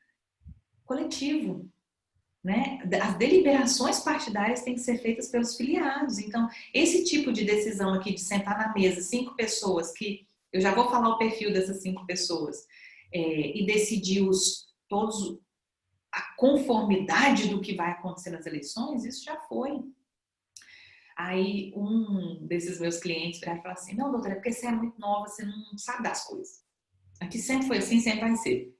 coletivo, né? As deliberações partidárias têm que ser feitas pelos filiados. Então, esse tipo de decisão aqui de sentar na mesa 5 pessoas, que eu já vou falar o perfil dessas 5 pessoas, e decidir todos a conformidade do que vai acontecer nas eleições, isso já foi. Aí um desses meus clientes vai falar assim, não, doutora, é porque você é muito nova, você não sabe das coisas. Aqui sempre foi assim, sempre vai ser.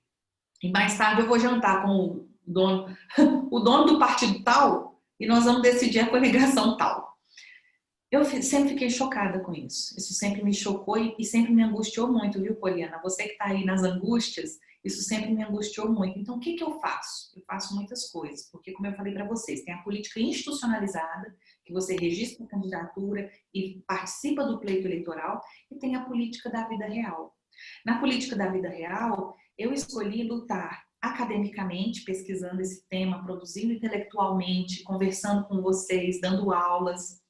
E mais tarde eu vou jantar com o dono do partido tal e nós vamos decidir a coligação tal. Eu sempre fiquei chocada com isso. Isso sempre me chocou e sempre me angustiou muito, viu, Poliana? Você que está aí nas angústias, isso sempre me angustiou muito. Então, o que eu faço? Eu faço muitas coisas, porque, como eu falei para vocês, tem a política institucionalizada, que você registra a candidatura e participa do pleito eleitoral, e tem a política da vida real. Na política da vida real, eu escolhi lutar academicamente, pesquisando esse tema, produzindo intelectualmente, conversando com vocês, dando aulas.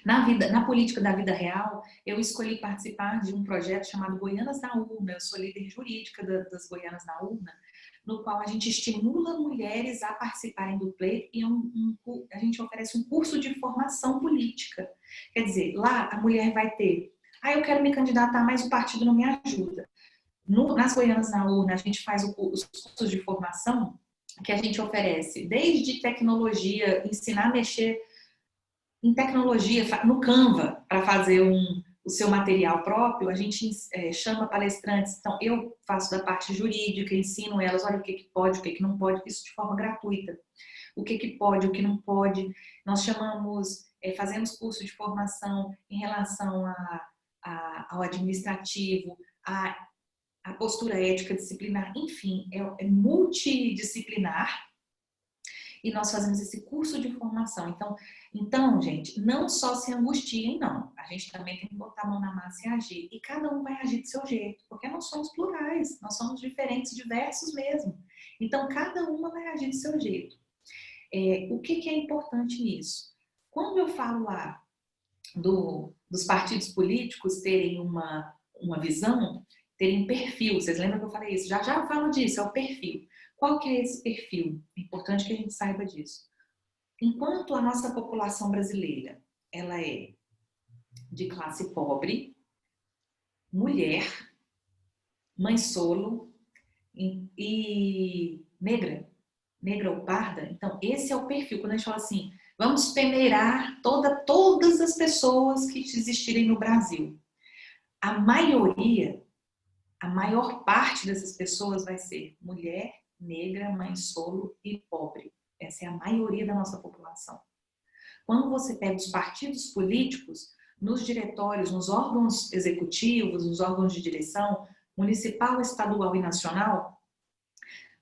Na política da vida real, eu escolhi participar de um projeto chamado Goianas na Urna. Eu sou líder jurídica das Goianas na Urna, no qual a gente estimula mulheres a participarem do pleito e a gente oferece um curso de formação política. Quer dizer, lá a mulher vai ter, eu quero me candidatar, mas o partido não me ajuda. Nas Goianas na Urna, a gente faz os cursos de formação que a gente oferece, desde tecnologia, ensinar a mexer em tecnologia, no Canva, para fazer o seu material próprio. A gente chama palestrantes. Então, eu faço da parte jurídica, ensino elas, olha, o que pode, o que não pode, isso de forma gratuita. O que pode, o que não pode. Nós fazemos curso de formação em relação ao administrativo, a postura ética disciplinar, enfim, é multidisciplinar, e nós fazemos esse curso de formação. Então, gente, não só se angustiem, não. A gente também tem que botar a mão na massa e agir. E cada um vai agir do seu jeito, porque nós somos plurais, nós somos diferentes, diversos mesmo. Então, cada uma vai agir do seu jeito. O que é importante nisso? Quando eu falo lá dos partidos políticos terem uma visão, terem perfil, vocês lembram que eu falei isso? Já falo disso, é o perfil. Qual que é esse perfil? É importante que a gente saiba disso. Enquanto a nossa população brasileira, ela é de classe pobre, mulher, mãe solo e negra ou parda, então esse é o perfil. Quando a gente fala assim, vamos peneirar todas as pessoas que existirem no Brasil. A maior parte dessas pessoas vai ser mulher, negra, mãe solo e pobre. Essa é a maioria da nossa população. Quando você pega os partidos políticos, nos diretórios, nos órgãos executivos, nos órgãos de direção, municipal, estadual e nacional,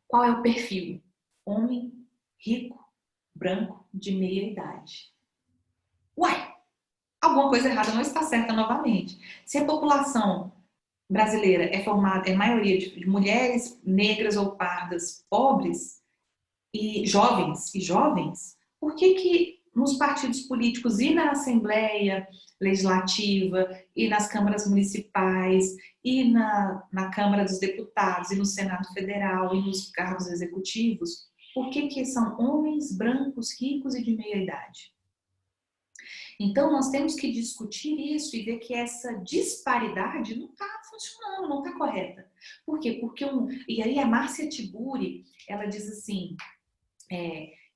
qual é o perfil? Homem, rico, branco, de meia idade. Uai! Alguma coisa errada não está certa novamente. Se a população brasileira é maioria de mulheres negras ou pardas pobres e jovens, por que nos partidos políticos e na Assembleia Legislativa e nas câmaras municipais e na Câmara dos Deputados e no Senado Federal e nos cargos executivos, por que são homens brancos, ricos e de meia idade? Então, nós temos que discutir isso e ver que essa disparidade não está funcionando, não está correta. Por quê? E aí a Márcia Tiburi, ela diz assim,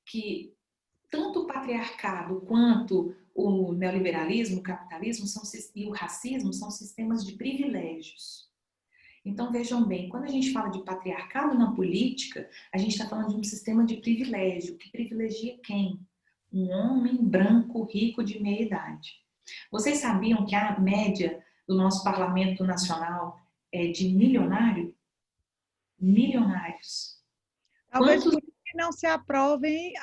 que tanto o patriarcado quanto o neoliberalismo, o capitalismo e o racismo são sistemas de privilégios. Então, vejam bem, quando a gente fala de patriarcado na política, a gente está falando de um sistema de privilégio, que privilegia quem? Um homem branco, rico, de meia idade. Vocês sabiam que a média do nosso parlamento nacional é de milionário? Milionários. Talvez por que não se aprovem,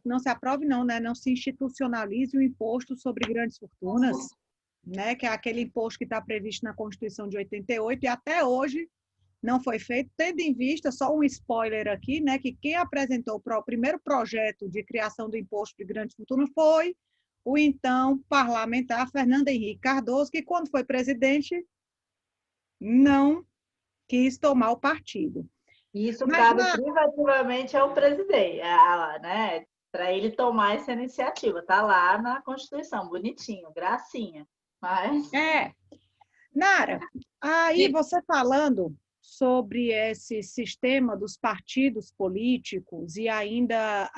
não se aprove não, né? Não se institucionalize o imposto sobre grandes fortunas, né? Que é aquele imposto que está previsto na Constituição de 88 e até hoje não foi feito, tendo em vista, só um spoiler aqui, né? Que quem apresentou o primeiro projeto de criação do imposto de grandes fortunas foi o então parlamentar Fernando Henrique Cardoso, que quando foi presidente não quis tomar o partido. Isso Mas, cabe privativamente ao presidente, né? Para ele tomar essa iniciativa. Está lá na Constituição, bonitinho, gracinha. Mas Nara, aí você falando sobre esse sistema dos partidos políticos e ainda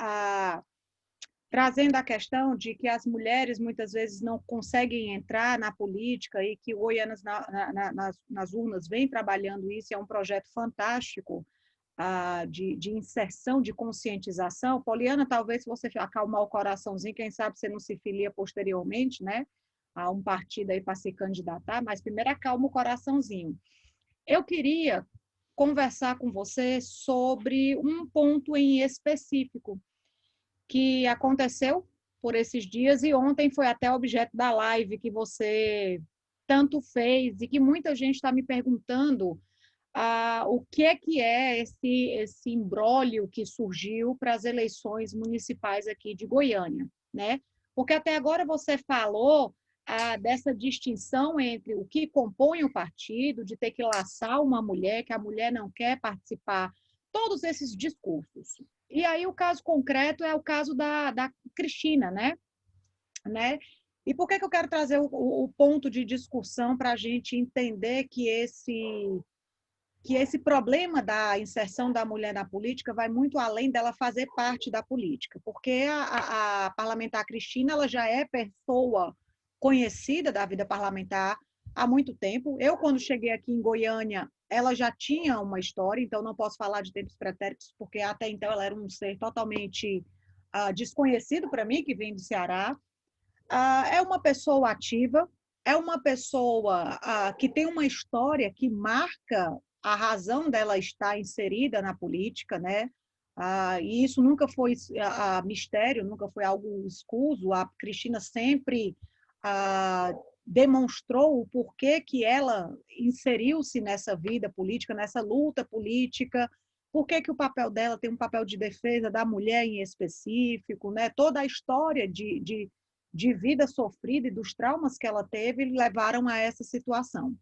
trazendo a questão de que as mulheres muitas vezes não conseguem entrar na política e que o Goianas nas urnas vem trabalhando isso, é um projeto fantástico de inserção, de conscientização. Poliana, talvez se você acalmar o coraçãozinho, quem sabe você não se filia posteriormente, né, a um partido aí para se candidatar, mas primeiro acalma o coraçãozinho. Eu queria conversar com você sobre um ponto em específico que aconteceu por esses dias e ontem foi até objeto da live que você tanto fez e que muita gente está me perguntando o que é esse imbróglio que surgiu para as eleições municipais aqui de Goiânia, né? Porque até agora você falou dessa distinção entre o que compõe o partido, de ter que laçar uma mulher, que a mulher não quer participar, todos esses discursos. E aí o caso concreto é o caso da Cristina, né? E por que eu quero trazer o ponto de discussão para a gente entender que esse problema da inserção da mulher na política vai muito além dela fazer parte da política, porque a parlamentar Cristina ela já é pessoa conhecida da vida parlamentar há muito tempo. Eu, quando cheguei aqui em Goiânia, ela já tinha uma história, então não posso falar de tempos pretéritos, porque até então ela era um ser totalmente desconhecido para mim, que vem do Ceará. É uma pessoa ativa, é uma pessoa que tem uma história que marca a razão dela estar inserida na política, né? E isso nunca foi mistério, nunca foi algo escuso. A Cristina sempre demonstrou o porquê que ela inseriu-se nessa vida política, nessa luta política, por que o papel dela tem um papel de defesa da mulher em específico, né? Toda a história de vida sofrida e dos traumas que ela teve levaram a essa situação.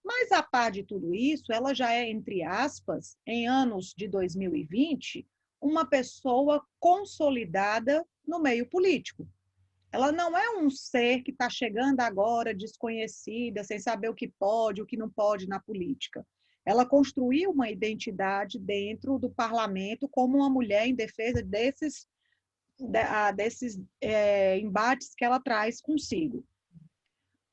Mas, a par de tudo isso, ela já é, entre aspas, em anos de 2020, uma pessoa consolidada no meio político. Ela não é um ser que está chegando agora desconhecida, sem saber o que pode, o que não pode na política. Ela construiu uma identidade dentro do parlamento como uma mulher em defesa desses embates que ela traz consigo.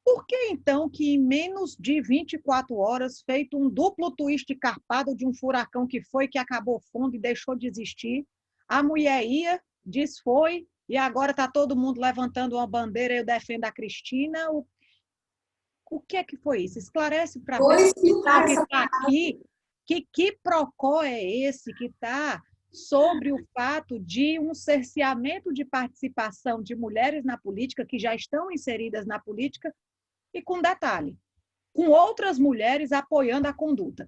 Por que, então, que em menos de 24 horas, feito um duplo twist carpado de um furacão que acabou fundo e deixou de existir, a mulher ia, desfoi, e agora está todo mundo levantando uma bandeira, eu defendo a Cristina. O que é que foi isso? Esclarece para a pessoa que está aqui, que procó é esse que está sobre o fato de um cerceamento de participação de mulheres na política, que já estão inseridas na política, e com detalhe, com outras mulheres apoiando a conduta.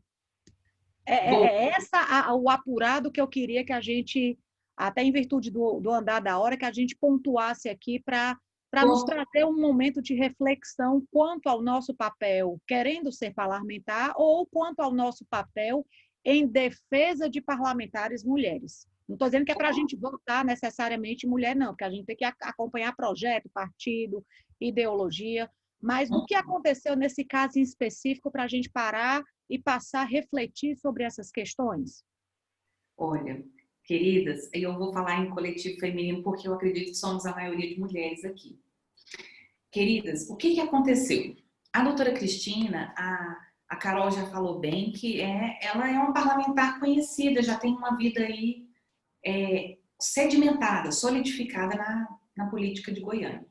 O apurado que eu queria que a gente, até em virtude do andar da hora, que a gente pontuasse aqui para nos trazer um momento de reflexão quanto ao nosso papel querendo ser parlamentar ou quanto ao nosso papel em defesa de parlamentares mulheres. Não estou dizendo que é para a gente votar necessariamente mulher, não, porque a gente tem que acompanhar projeto, partido, ideologia, mas o que aconteceu nesse caso em específico para a gente parar e passar a refletir sobre essas questões? Olha, queridas, eu vou falar em coletivo feminino porque eu acredito que somos a maioria de mulheres aqui. Queridas, o que aconteceu? A doutora Cristina, a Carol já falou bem que ela é uma parlamentar conhecida, já tem uma vida aí sedimentada, solidificada na política de Goiânia.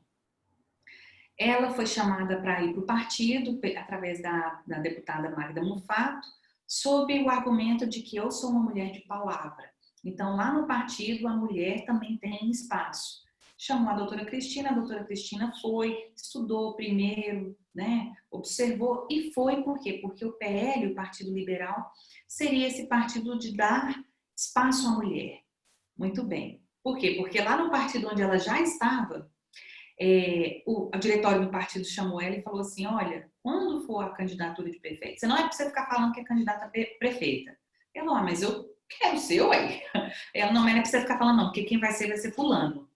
Ela foi chamada para ir para o partido, através da deputada Magda Mufato, sob o argumento de que eu sou uma mulher de palavra. Então, lá no partido, a mulher também tem espaço. Chamou a doutora Cristina foi, estudou primeiro, né, observou e foi por quê? Porque o PL, o Partido Liberal, seria esse partido de dar espaço à mulher. Muito bem. Por quê? Porque lá no partido onde ela já estava, o diretório do partido chamou ela e falou assim, olha, quando for a candidatura de prefeita, você não é para você ficar falando que é candidata a prefeita. Ela falou, mas eu quero ser, ué. Ela não é para você ficar falando não, porque quem vai ser fulano.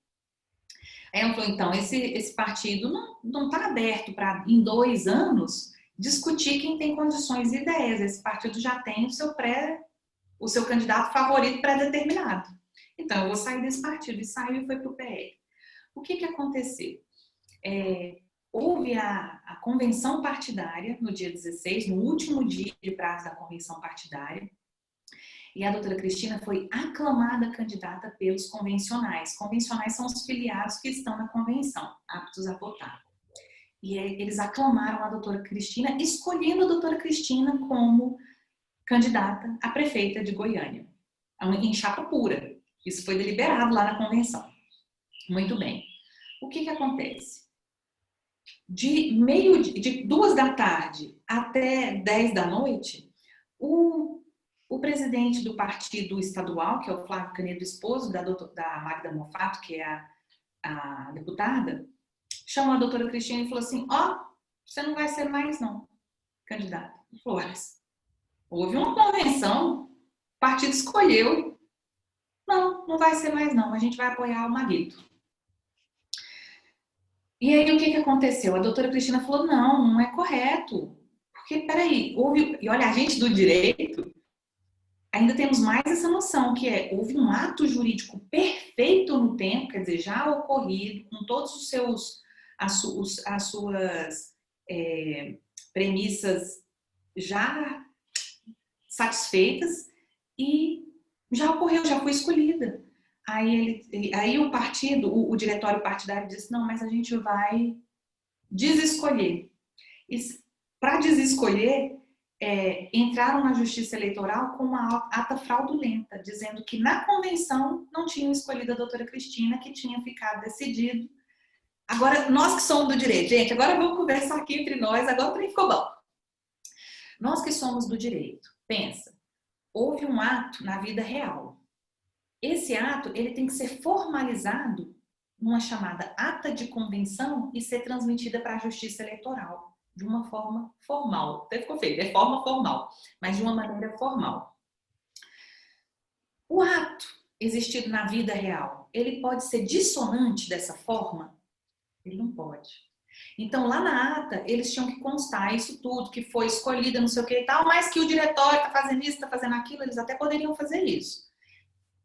Aí ela falou, então, esse partido não está aberto para, em 2 anos, discutir quem tem condições e ideias. Esse partido já tem o seu candidato favorito pré-determinado. Então, eu vou sair desse partido. E saiu e foi para o PL. O que aconteceu? Houve a convenção partidária no dia 16, no último dia de prazo da convenção partidária, e a doutora Cristina foi aclamada candidata pelos convencionais. Convencionais são os filiados que estão na convenção, aptos a votar. E eles aclamaram a doutora Cristina, escolhendo a doutora Cristina como candidata a prefeita de Goiânia, em chapa pura. Isso foi deliberado lá na convenção. Muito bem. O que acontece? De 2 da tarde até 10 da noite, o presidente do partido estadual, que é o Flávio Canedo, esposo da Magda Mofato, que é a deputada, chamou a doutora Cristina e falou assim, você não vai ser mais não, candidata. Ele falou, olha, houve uma convenção, o partido escolheu, não vai ser mais não, a gente vai apoiar o Maguito. E aí o que aconteceu? A doutora Cristina falou, não é correto, porque peraí, e olha, a gente do direito, ainda temos mais essa noção, que houve um ato jurídico perfeito no tempo, quer dizer, já ocorrido, com todos as suas premissas já satisfeitas, e já ocorreu, já foi escolhida. Aí o partido, o diretório partidário disse, não, mas a gente vai desescolher. Para desescolher, entraram na Justiça Eleitoral com uma ata fraudulenta, dizendo que na convenção não tinham escolhido a doutora Cristina, que tinha ficado decidido. Agora, nós que somos do direito, gente, agora vamos conversar aqui entre nós, agora o trem ficou bom. Nós que somos do direito, pensa, houve um ato na vida real. Esse ato, ele tem que ser formalizado numa chamada ata de convenção e ser transmitida para a Justiça Eleitoral de uma forma formal. Até ficou feio, é forma formal, mas de uma maneira formal. O ato existido na vida real, ele pode ser dissonante dessa forma? Ele não pode. Então, lá na ata, eles tinham que constar isso tudo, que foi escolhida, não sei o que e tal, mas que o diretório está fazendo isso, está fazendo aquilo, eles até poderiam fazer isso.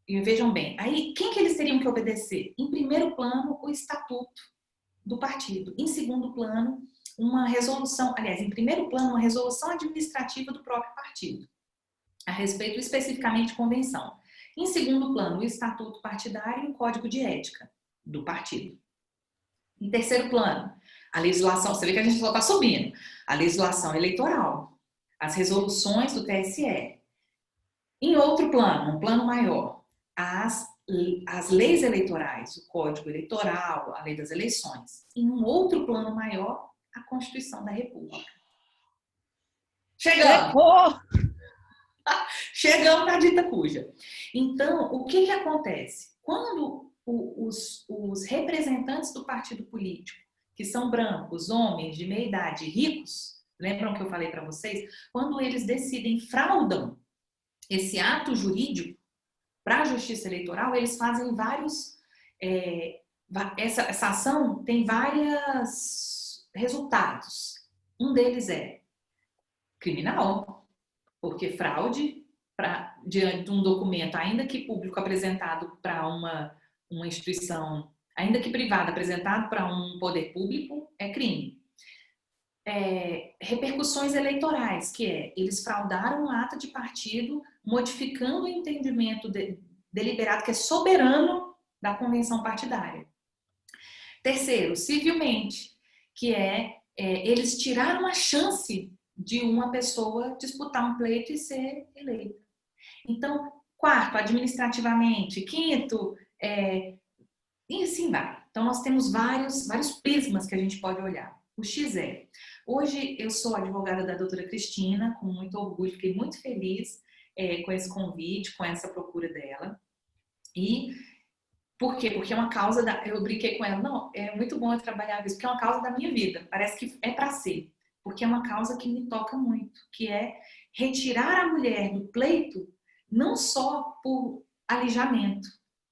E vejam bem, aí quem que eles teriam que obedecer? Em primeiro plano, o estatuto do partido. Em segundo plano, uma resolução, aliás, em primeiro plano, uma resolução administrativa do próprio partido, a respeito especificamente de convenção. Em segundo plano, o estatuto partidário e o código de ética do partido. Em terceiro plano, a legislação, você vê que a gente só está subindo, a legislação eleitoral, as resoluções do TSE. Em outro plano, um plano maior, as leis eleitorais, o Código Eleitoral, a Lei das Eleições. Em um outro plano maior, a Constituição da República. Chegamos na dita cuja. Então, o que acontece? Quando os representantes do partido político, que são brancos, homens de meia idade, ricos, lembram que eu falei para vocês? Quando eles decidem, fraudam esse ato jurídico para a Justiça Eleitoral, eles fazem vários... Essa ação tem vários resultados. Um deles é criminal, porque fraude diante de um documento, ainda que público apresentado para uma instituição, ainda que privado apresentado para um poder público, é crime. Repercussões eleitorais, que eles fraudaram um ato de partido, modificando o entendimento deliberado, que é soberano da convenção partidária. Terceiro, civilmente, que eles tiraram a chance de uma pessoa disputar um pleito e ser eleita. Então, Quarto, administrativamente. Quinto, e assim vai. Então, nós temos vários prismas que a gente pode olhar. O X é. Hoje, eu sou advogada da doutora Cristina, com muito orgulho, fiquei muito feliz com esse convite, com essa procura dela. E por quê? Porque é uma causa eu brinquei com ela, não, é muito bom eu trabalhar isso, porque é uma causa da minha vida, parece que é para ser, porque é uma causa que me toca muito, que é retirar a mulher do pleito, não só por alijamento,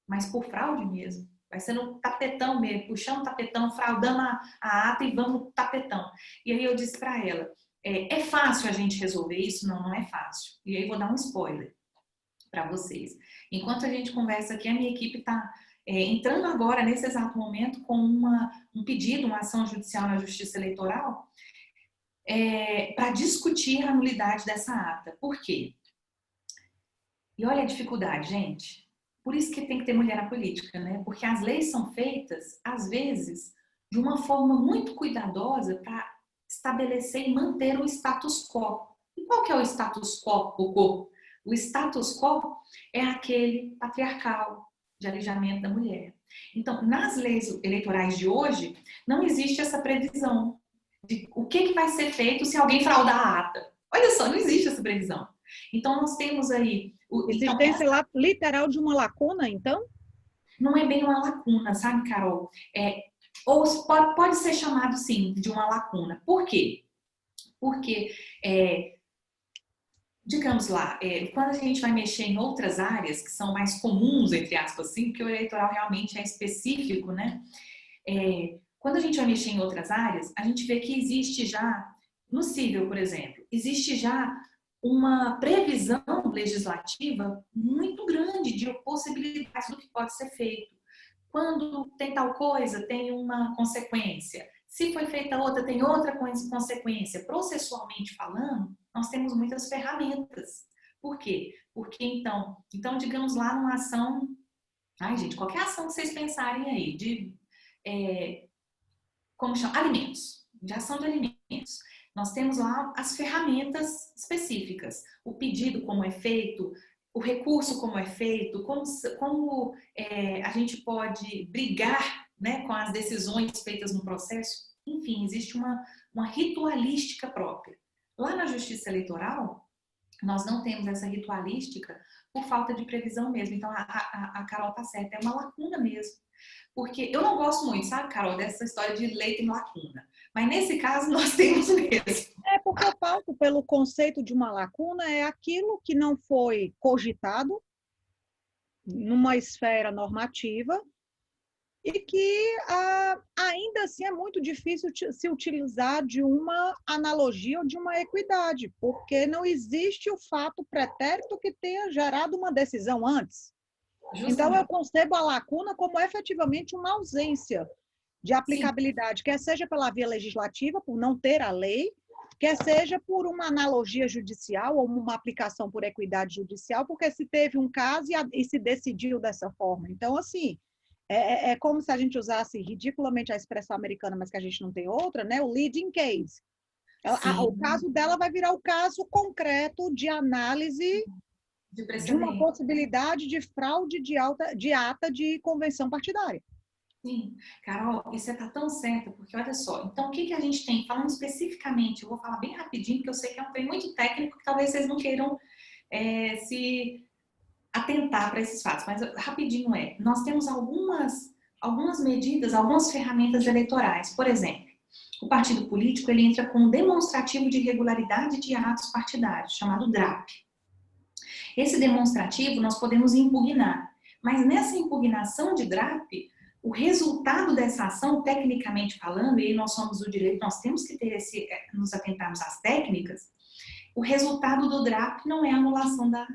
mas por fraude mesmo. Vai ser no tapetão mesmo, puxando o tapetão, fraudando a ata e vamos no tapetão. E aí eu disse para ela, é fácil a gente resolver isso? Não, não é fácil. E aí vou dar um spoiler para vocês. Enquanto a gente conversa aqui, a minha equipe está entrando agora, nesse exato momento, com um pedido, uma ação judicial na Justiça Eleitoral para discutir a nulidade dessa ata. Por quê? E olha a dificuldade, gente. Por isso que tem que ter mulher na política, né? Porque as leis são feitas, às vezes, de uma forma muito cuidadosa para estabelecer e manter o status quo. E qual que é o status quo, Cocô? O status quo é aquele patriarcal de alijamento da mulher. Então, nas leis eleitorais de hoje, não existe essa previsão de o que vai ser feito se alguém fraudar a ata. Olha só, não existe essa previsão. Então, nós temos aí... Existência literal de uma lacuna, então? Não é bem uma lacuna, sabe, Carol? Ou pode ser chamado, sim, de uma lacuna. Por quê? Porque... digamos lá, quando a gente vai mexer em outras áreas que são mais comuns, entre aspas, assim, porque o eleitoral realmente é específico, né? Quando a gente vai mexer em outras áreas, a gente vê que existe já, no cível, por exemplo, existe já uma previsão legislativa muito grande de possibilidades do que pode ser feito. Quando tem tal coisa, tem uma consequência. Se foi feita outra, tem outra consequência. Processualmente falando, nós temos muitas ferramentas. Por quê? Porque, então digamos lá, numa ação... Ai, gente, qualquer ação que vocês pensarem aí, como chama? Alimentos. De ação de alimentos. Nós temos lá as ferramentas específicas. O pedido, como é feito, o recurso, como é feito, como a gente pode brigar, né, com as decisões feitas no processo. Enfim, existe uma ritualística própria. Lá na Justiça Eleitoral, nós não temos essa ritualística por falta de previsão mesmo. Então, a Carol tá certa, é uma lacuna mesmo. Porque eu não gosto muito, sabe, Carol, dessa história de lei tem lacuna. Mas nesse caso, nós temos mesmo. Porque eu pauto pelo conceito de uma lacuna é aquilo que não foi cogitado numa esfera normativa e que ainda assim é muito difícil se utilizar de uma analogia ou de uma equidade, porque não existe o fato pretérito que tenha gerado uma decisão antes. Justamente. Então, eu concebo a lacuna como efetivamente uma ausência de aplicabilidade, quer seja pela via legislativa, por não ter a lei, quer seja por uma analogia judicial ou uma aplicação por equidade judicial, porque se teve um caso e se decidiu dessa forma. Então, assim, é como se a gente usasse ridiculamente a expressão americana, mas que a gente não tem outra, né? O leading case. O caso dela vai virar o caso concreto de análise de uma possibilidade de fraude de ata de convenção partidária. Sim, Carol, e você está tão certa, porque olha só, então o que a gente tem? Falando especificamente, eu vou falar bem rapidinho, porque eu sei que é um trem muito técnico, que talvez vocês não queiram se atentar para esses fatos, mas rapidinho nós temos algumas medidas, algumas ferramentas eleitorais. Por exemplo, o partido político ele entra com um demonstrativo de irregularidade de atos partidários, chamado DRAP. Esse demonstrativo nós podemos impugnar, mas nessa impugnação de DRAP, o resultado dessa ação, tecnicamente falando, e nós somos do direito, nós temos que ter nos atentarmos às técnicas, o resultado do DRAP não é a anulação da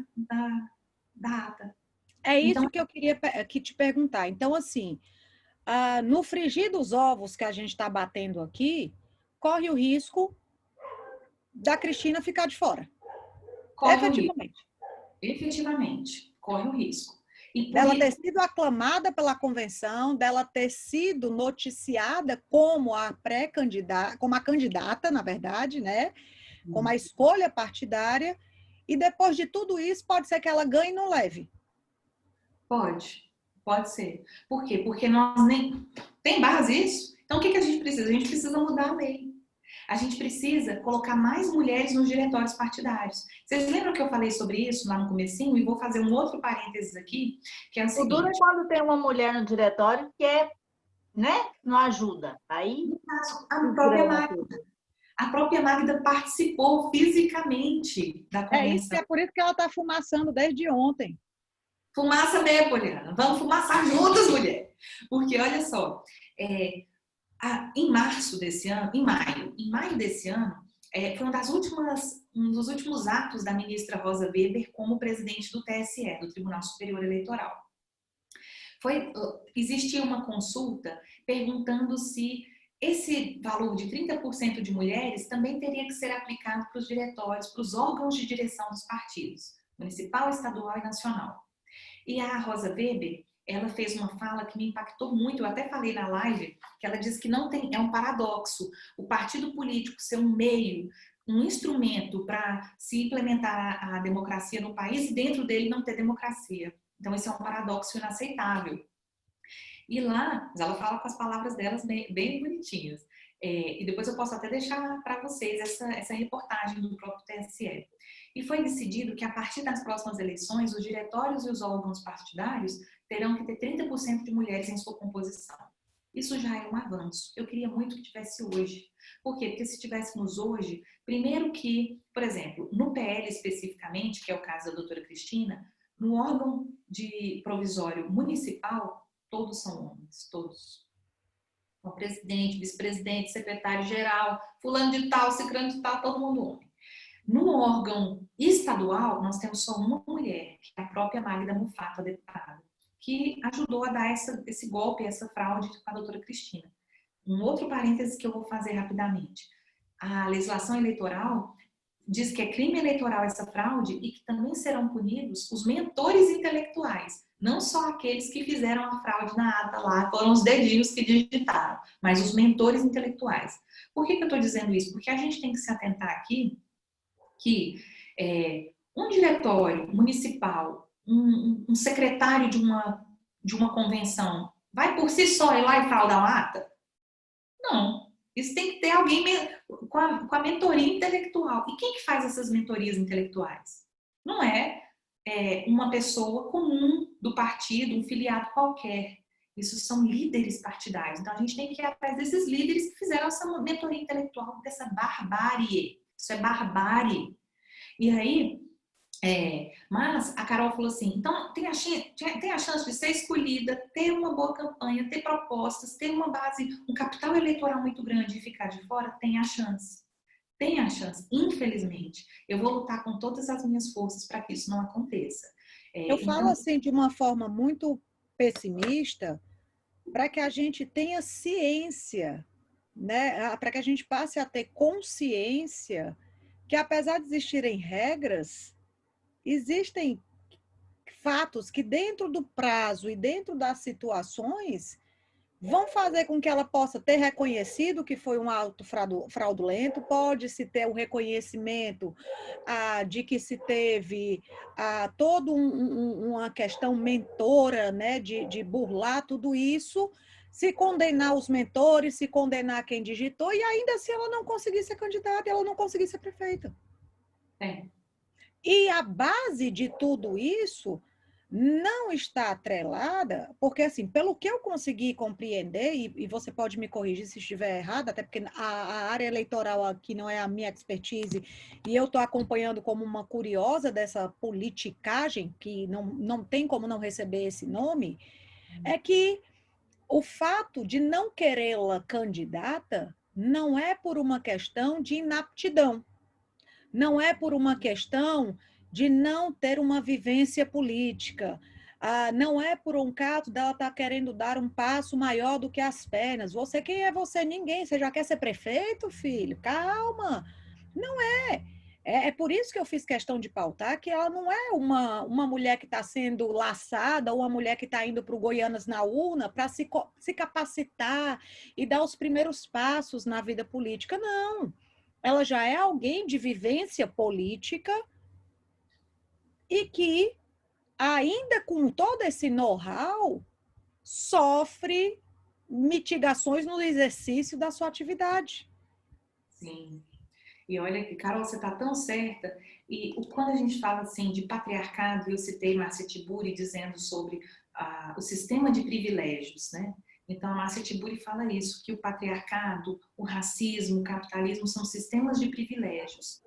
ata. É isso então, que eu queria te perguntar. Então, assim, no frigir dos ovos que a gente está batendo aqui, corre o risco da Cristina ficar de fora. Efetivamente, corre o risco. Dela ter sido aclamada pela convenção, dela ter sido noticiada como a pré-candidata, como a candidata, na verdade, né? Como a escolha partidária, e depois de tudo isso, pode ser que ela ganhe e não leve. Pode ser. Por quê? Porque nós nem... Tem base isso? Então, o que a gente precisa? A gente precisa mudar a lei. A gente precisa colocar mais mulheres nos diretórios partidários. Vocês lembram que eu falei sobre isso lá no comecinho? E vou fazer um outro parênteses aqui, que é o O duro é seguinte. quando tem uma mulher no diretório que é, né, não ajuda. Aí A própria Magda participou fisicamente da É isso que convenção. é por isso que ela está fumaçando desde ontem. Fumaça mesmo, Poliana. Vamos fumaçar juntas, mulher. Porque, olha só, em março desse ano, em maio desse ano, foi um dos últimos atos da ministra Rosa Weber como presidente do TSE, do Tribunal Superior Eleitoral. Existia uma consulta perguntando se esse valor de 30% de mulheres também teria que ser aplicado para os diretórios, para os órgãos de direção dos partidos, municipal, estadual e nacional. E a Rosa Weber, ela fez uma fala que me impactou muito, eu até falei na live, que ela disse que é um paradoxo o partido político ser um meio, um instrumento para se implementar a democracia no país e dentro dele não ter democracia. Então, isso é um paradoxo inaceitável. E lá, ela fala com as palavras delas bem bonitinhas. E depois eu posso até deixar para vocês essa reportagem do próprio TSE. E foi decidido que, a partir das próximas eleições, os diretórios e os órgãos partidários terão que ter 30% de mulheres em sua composição. Isso já é um avanço. Eu queria muito que tivesse hoje. Por quê? Porque se tivéssemos hoje, primeiro que, por exemplo, no PL especificamente, que é o caso da doutora Cristina, no órgão de provisório municipal, todos são homens, todos. O presidente, vice-presidente, secretário-geral, fulano de tal, ciclano de tal, todo mundo homem. No órgão estadual, nós temos só uma mulher, que é a própria Magda Mufato, a deputada, que ajudou a dar esse golpe, essa fraude com a doutora Cristina. Um outro parêntese que eu vou fazer rapidamente. A legislação eleitoral diz que é crime eleitoral essa fraude e que também serão punidos os mentores intelectuais, não só aqueles que fizeram a fraude na ata lá, foram os dedinhos que digitaram, mas os mentores intelectuais. Por que eu estou dizendo isso? Porque a gente tem que se atentar aqui que um diretório municipal, um secretário de uma convenção, vai por si só ir lá e fraudar uma ata? Não. Isso tem que ter alguém com a mentoria intelectual. E quem que faz essas mentorias intelectuais? Não é uma pessoa comum do partido, um filiado qualquer. Isso são líderes partidários. Então, a gente tem que ir atrás desses líderes que fizeram essa mentoria intelectual, dessa barbárie. Isso é barbárie. E aí, mas a Carol falou assim, então tem a chance de ser escolhida, ter uma boa campanha, ter propostas, ter uma base, um capital eleitoral muito grande e ficar de fora? Tem a chance. Tem a chance, infelizmente. Eu vou lutar com todas as minhas forças para que isso não aconteça. Eu falo assim de uma forma muito pessimista, para que a gente tenha ciência, né? Para que a gente passe a ter consciência que, apesar de existirem regras, existem fatos que, dentro do prazo e dentro das situações, vão fazer com que ela possa ter reconhecido que foi um ato fraudulento, pode-se ter o reconhecimento de que se teve toda uma questão mentora, né, de burlar tudo isso, se condenar os mentores, se condenar quem digitou, e ainda assim ela não conseguir ser candidata, ela não conseguir ser prefeita. E a base de tudo isso não está atrelada, porque, assim, pelo que eu consegui compreender, e você pode me corrigir se estiver errado, até porque a área eleitoral aqui não é a minha expertise, e eu estou acompanhando como uma curiosa dessa politicagem, que não tem como não receber esse nome, é que o fato de não querê-la candidata não é por uma questão de inaptidão, não é por uma questão de não ter uma vivência política, não é por um caso dela estar querendo dar um passo maior do que as pernas. Você, quem é você? Ninguém. Você já quer ser prefeito, filho? Calma. Não é. É por isso que eu fiz questão de pautar que ela não é uma mulher que está sendo laçada ou uma mulher que está indo para o Goianas na urna para se capacitar e dar os primeiros passos na vida política. Não. Ela já é alguém de vivência política, e que, ainda com todo esse know-how, sofre mitigações no exercício da sua atividade. Sim. E olha que, Carol, você está tão certa. E quando a gente fala assim de patriarcado, eu citei Márcia Tiburi dizendo sobre o sistema de privilégios, né? Então, a Márcia Tiburi fala isso, que o patriarcado, o racismo, o capitalismo são sistemas de privilégios.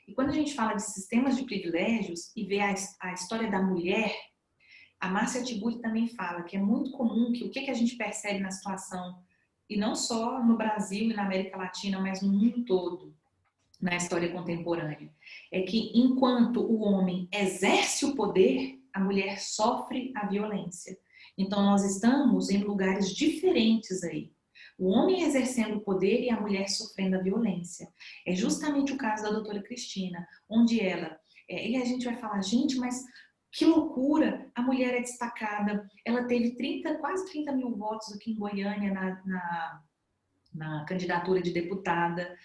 E quando a gente fala de sistemas de privilégios e vê a história da mulher, a Márcia Tiburi também fala que é muito comum que o que a gente percebe na situação, e não só no Brasil e na América Latina, mas no mundo todo, na história contemporânea, é que enquanto o homem exerce o poder, a mulher sofre a violência. Então nós estamos em lugares diferentes aí. O homem exercendo o poder e a mulher sofrendo a violência. É justamente o caso da doutora Cristina, onde ela, e a gente vai falar, gente, mas que loucura, a mulher é destacada, ela teve quase 30 mil votos aqui em Goiânia na candidatura de deputada,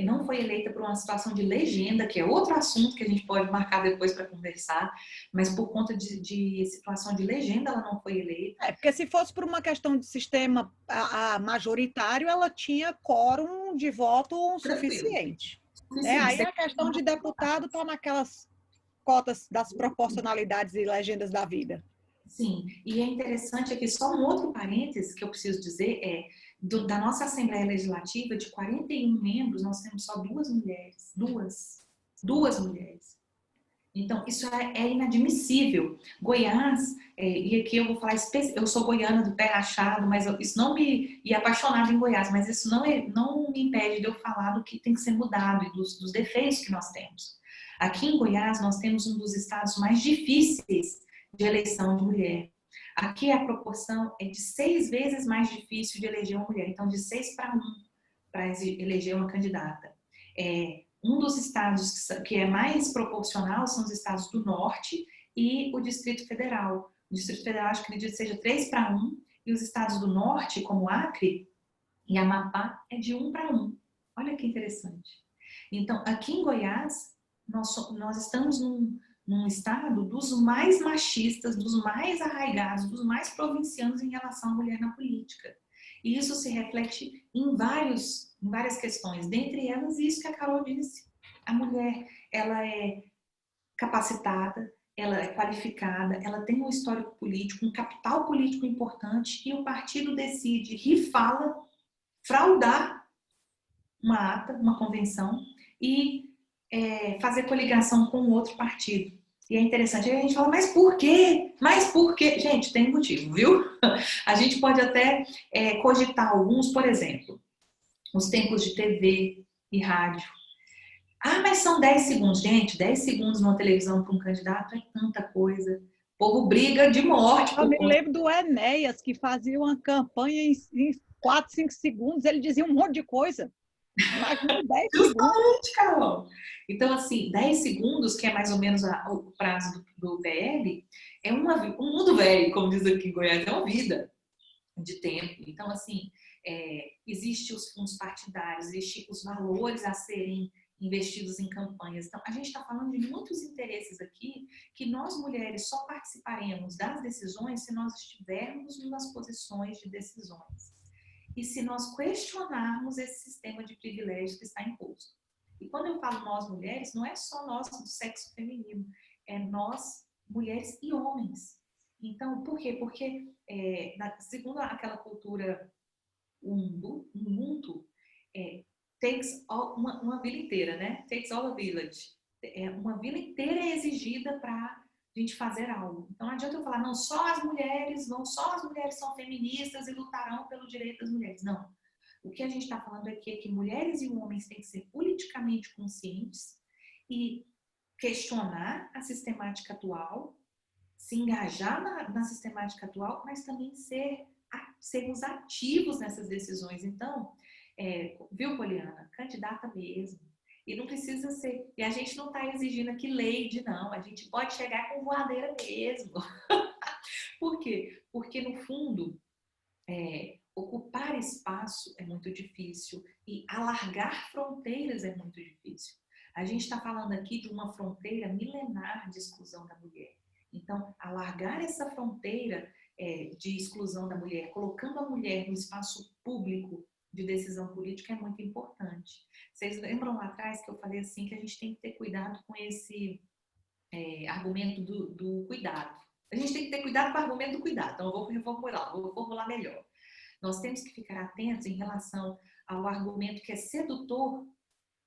não foi eleita por uma situação de legenda, que é outro assunto que a gente pode marcar depois para conversar, mas por conta de situação de legenda ela não foi eleita. Porque se fosse por uma questão de sistema majoritário, ela tinha quórum de voto suficiente. Aí a questão de deputado está naquelas cotas das proporcionalidades e legendas da vida. Sim, e é interessante aqui, só um outro parênteses que eu preciso dizer da nossa Assembleia Legislativa, de 41 membros, nós temos só 2 mulheres. Duas mulheres. Então, isso é inadmissível. Goiás, e aqui eu vou falar, eu sou goiana do pé rachado, mas isso não me... E apaixonada em Goiás, mas isso não me impede de eu falar do que tem que ser mudado e dos defeitos que nós temos. Aqui em Goiás, nós temos um dos estados mais difíceis de eleição de mulher. Aqui a proporção é de 6 vezes mais difícil de eleger uma mulher. Então, de 6 para 1 para eleger uma candidata. Um dos estados que é mais proporcional são os estados do Norte e o Distrito Federal. O Distrito Federal, acho que acredito que seja 3 para 1, e os estados do Norte, como Acre e Amapá, é de 1 para 1. Olha que interessante. Então, aqui em Goiás, nós estamos num estado dos mais machistas, dos mais arraigados, dos mais provincianos em relação à mulher na política. E isso se reflete em várias questões, dentre elas isso que a Carol disse. A mulher, ela é capacitada, ela é qualificada, ela tem um histórico político, um capital político importante, e o partido decide rifá-la, fraudar uma ata, uma convenção, e fazer coligação com outro partido. E é interessante, aí a gente fala, mas por quê? Mas por quê? Gente, tem motivo, viu? A gente pode até cogitar alguns, por exemplo, os tempos de TV e rádio. Ah, mas são 10 segundos. Gente, 10 segundos numa televisão para um candidato é tanta coisa. O povo briga de morte. Eu me lembro do Enéas, que fazia uma campanha em 4, 5 segundos, ele dizia um monte de coisa. Imagina 10 segundos. Carol. Então, assim, 10 segundos, que é mais ou menos o prazo do PL, é um mundo velho, como diz aqui em Goiás, é uma vida de tempo. Então, assim, existem os fundos partidários, existem os valores a serem investidos em campanhas. Então, a gente está falando de muitos interesses aqui que nós, mulheres, só participaremos das decisões se nós estivermos nas posições de decisões. E se nós questionarmos esse sistema de privilégios que está imposto. E quando eu falo nós mulheres, não é só nós do sexo feminino, é nós, mulheres e homens. Então, por quê? Porque, segundo aquela cultura Ubuntu, takes all, uma vila inteira, né? Takes all a village. Uma vila inteira é exigida para a gente fazer algo. Então, não adianta eu falar, não, só as mulheres são feministas e lutarão pelo direito das mulheres. Não. O que a gente está falando aqui é que mulheres e homens têm que ser politicamente conscientes e questionar a sistemática atual, se engajar na sistemática atual, mas também sermos ativos nessas decisões. Então, viu, Poliana? Candidata mesmo. E não precisa ser... E a gente não está exigindo aqui Leide, não. A gente pode chegar com voadeira mesmo. Por quê? Porque, no fundo, ocupar espaço é muito difícil e alargar fronteiras é muito difícil. A gente está falando aqui de uma fronteira milenar de exclusão da mulher. Então, alargar essa fronteira de exclusão da mulher, colocando a mulher no espaço público de decisão política é muito importante. Vocês lembram lá atrás que eu falei assim que a gente tem que ter cuidado com esse argumento do cuidado. A gente tem que ter cuidado com o argumento do cuidado. Então, eu vou formular melhor. Nós temos que ficar atentos em relação ao argumento que é sedutor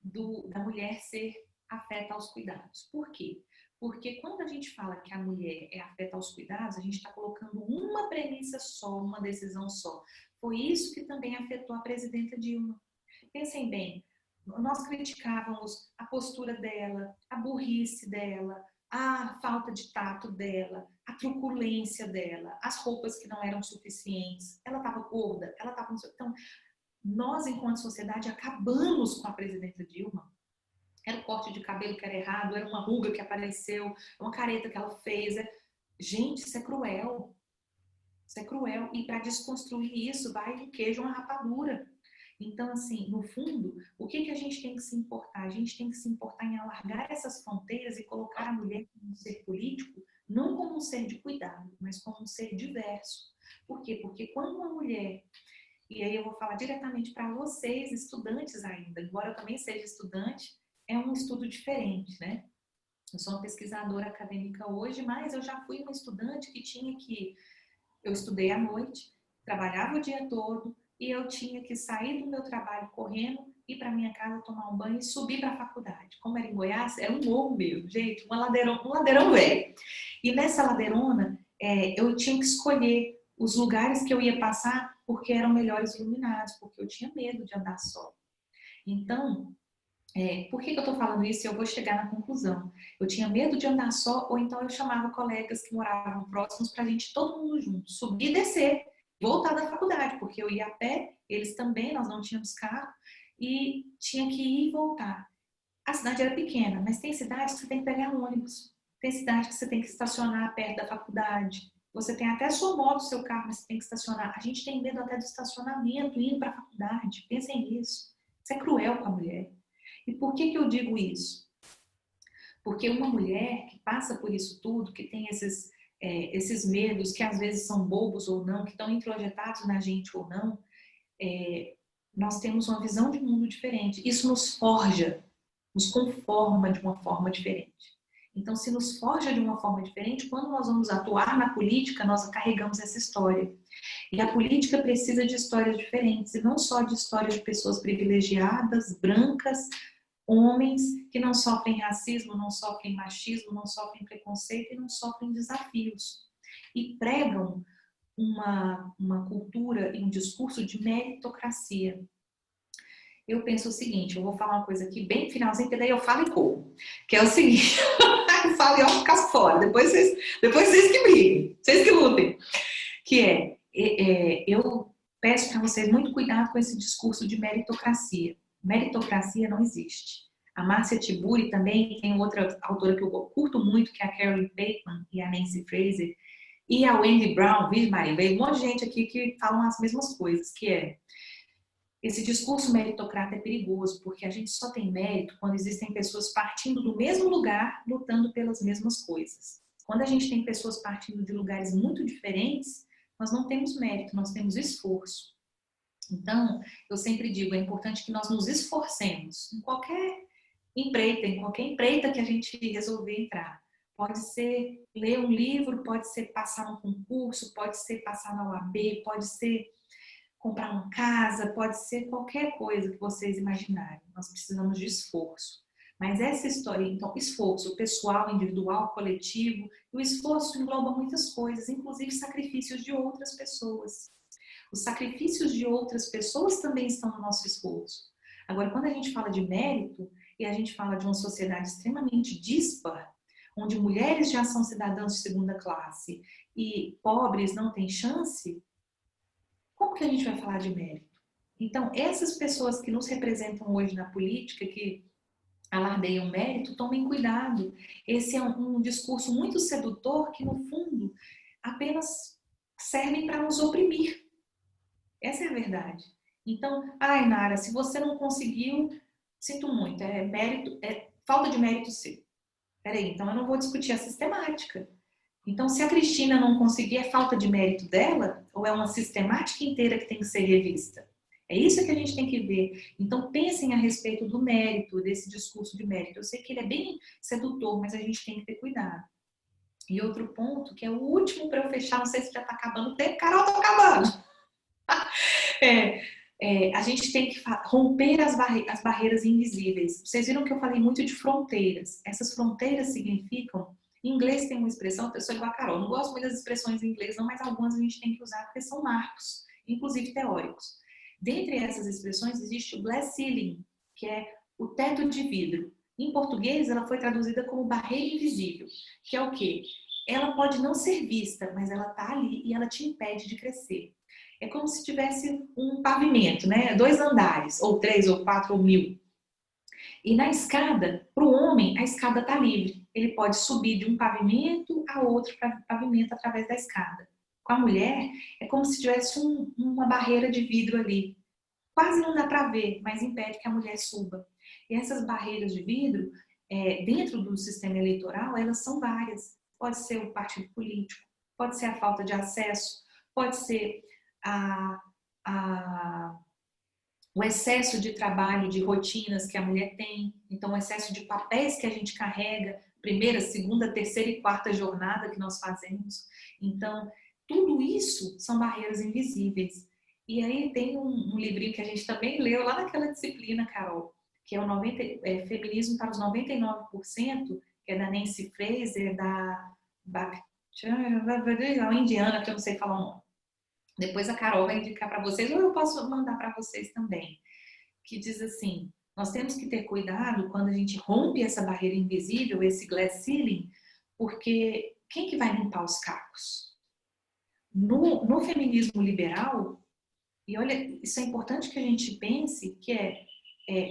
da mulher ser afeta aos cuidados. Por quê? Porque quando a gente fala que a mulher é afeta aos cuidados, a gente está colocando uma premissa só, uma decisão só. Foi isso que também afetou a presidenta Dilma. Pensem bem, nós criticávamos a postura dela, a burrice dela, a falta de tato dela, a truculência dela, as roupas que não eram suficientes, ela estava gorda, ela estava... Então, nós, enquanto sociedade, acabamos com a presidenta Dilma. Era o corte de cabelo que era errado, era uma ruga que apareceu, uma careta que ela fez. Gente, isso é cruel. Isso é cruel. E para desconstruir isso, vai um queijo, uma rapadura. Então, assim, no fundo, o que a gente tem que se importar? A gente tem que se importar em alargar essas fronteiras e colocar a mulher como um ser político, não como um ser de cuidado, mas como um ser diverso. Por quê? Porque quando uma mulher... E aí eu vou falar diretamente para vocês, estudantes ainda, embora eu também seja estudante, é um estudo diferente, né? Eu sou uma pesquisadora acadêmica hoje, mas eu já fui uma estudante que tinha que... Eu estudei à noite, trabalhava o dia todo e eu tinha que sair do meu trabalho correndo, ir para minha casa tomar um banho e subir para a faculdade. Como era em Goiás, era um morro mesmo, gente, um ladeirão velho. E nessa ladeirona, eu tinha que escolher os lugares que eu ia passar porque eram melhores iluminados, porque eu tinha medo de andar só. Então, por que eu estou falando isso? Eu vou chegar na conclusão. Eu tinha medo de andar só, ou então eu chamava colegas que moravam próximos para a gente, todo mundo junto, subir e descer, voltar da faculdade, porque eu ia a pé, eles também, nós não tínhamos carro, e tinha que ir e voltar. A cidade era pequena, mas tem cidades que você tem que pegar um ônibus, tem cidade que você tem que estacionar perto da faculdade, você tem até a sua moto, seu carro, mas você tem que estacionar. A gente tem medo até do estacionamento, indo para a faculdade, pensem nisso. Isso é cruel com a mulher. E por que eu digo isso? Porque uma mulher que passa por isso tudo, que tem esses medos, que às vezes são bobos ou não, que estão introjetados na gente ou não, nós temos uma visão de mundo diferente. Isso nos forja, nos conforma de uma forma diferente. Então, se nos forja de uma forma diferente, quando nós vamos atuar na política, nós carregamos essa história. E a política precisa de histórias diferentes, e não só de histórias de pessoas privilegiadas, brancas, homens que não sofrem racismo, não sofrem machismo, não sofrem preconceito e não sofrem desafios. E pregam uma cultura e um discurso de meritocracia. Eu penso o seguinte, eu vou falar uma coisa aqui bem finalzinho, porque daí eu falo e corro. Que é o seguinte, eu falo e eu fico fora, depois vocês que briguem, vocês que lutem. Que eu peço para vocês muito cuidado com esse discurso de meritocracia. Meritocracia não existe. A Márcia Tiburi também tem outra autora que eu curto muito, que é a Carolyn Bateman e a Nancy Fraser, e a Wendy Brown, viu, Maria? Veio um monte de gente aqui que falam as mesmas coisas, que esse discurso meritocrata é perigoso, porque a gente só tem mérito quando existem pessoas partindo do mesmo lugar, lutando pelas mesmas coisas. Quando a gente tem pessoas partindo de lugares muito diferentes, nós não temos mérito, nós temos esforço. Então, eu sempre digo, é importante que nós nos esforcemos em qualquer empreita que a gente resolver entrar. Pode ser ler um livro, pode ser passar um concurso, pode ser passar na OAB, pode ser comprar uma casa, pode ser qualquer coisa que vocês imaginarem. Nós precisamos de esforço. Mas essa história, então, esforço pessoal, individual, coletivo, o esforço engloba muitas coisas, inclusive sacrifícios de outras pessoas. Os sacrifícios de outras pessoas também estão no nosso esforço. Agora, quando a gente fala de mérito, e a gente fala de uma sociedade extremamente dispar, onde mulheres já são cidadãs de segunda classe e pobres não têm chance, como que a gente vai falar de mérito? Então, essas pessoas que nos representam hoje na política, que alardeiam mérito, tomem cuidado. Esse é um discurso muito sedutor que, no fundo, apenas servem para nos oprimir. Essa é a verdade. Então, Nara, se você não conseguiu, sinto muito, mérito, falta de mérito seu. Peraí, então eu não vou discutir a sistemática. Então, se a Cristina não conseguir, é falta de mérito dela? Ou é uma sistemática inteira que tem que ser revista? É isso que a gente tem que ver. Então, pensem a respeito do mérito, desse discurso de mérito. Eu sei que ele é bem sedutor, mas a gente tem que ter cuidado. E outro ponto, que é o último para eu fechar, não sei se já está acabando o tempo, Carol, está acabando. A gente tem que romper as barreiras invisíveis. Vocês viram que eu falei muito de fronteiras. Essas fronteiras significam... Em inglês tem uma expressão, eu sou igual a Carol, não gosto muito das expressões em inglês, não, mas algumas a gente tem que usar porque são marcos, inclusive teóricos. Dentre essas expressões existe o glass ceiling, que é o teto de vidro. Em português, ela foi traduzida como barreira invisível, que é o quê? Ela pode não ser vista, mas ela está ali e ela te impede de crescer. É como se tivesse um pavimento, né? 2 andares, ou 3, ou 4, ou 1000. E na escada, para o homem, a escada está livre. Ele pode subir de um pavimento a outro pavimento através da escada. Com a mulher, é como se tivesse uma barreira de vidro ali. Quase não dá para ver, mas impede que a mulher suba. E essas barreiras de vidro, dentro do sistema eleitoral, elas são várias. Pode ser o partido político, pode ser a falta de acesso, pode ser o excesso de trabalho, de rotinas que a mulher tem, então o excesso de papéis que a gente carrega, primeira, segunda, terceira e quarta jornada que nós fazemos. Então, tudo isso são barreiras invisíveis. E aí tem um livrinho que a gente também leu lá naquela disciplina, Carol, que é o Feminismo para os 99%, que é da Nancy Fraser, uma indiana, que eu não sei falar o nome. Depois a Carol vai indicar para vocês, ou eu posso mandar para vocês também, que diz assim, nós temos que ter cuidado quando a gente rompe essa barreira invisível, esse glass ceiling, porque quem que vai limpar os cacos? No feminismo liberal, e olha, isso é importante que a gente pense, que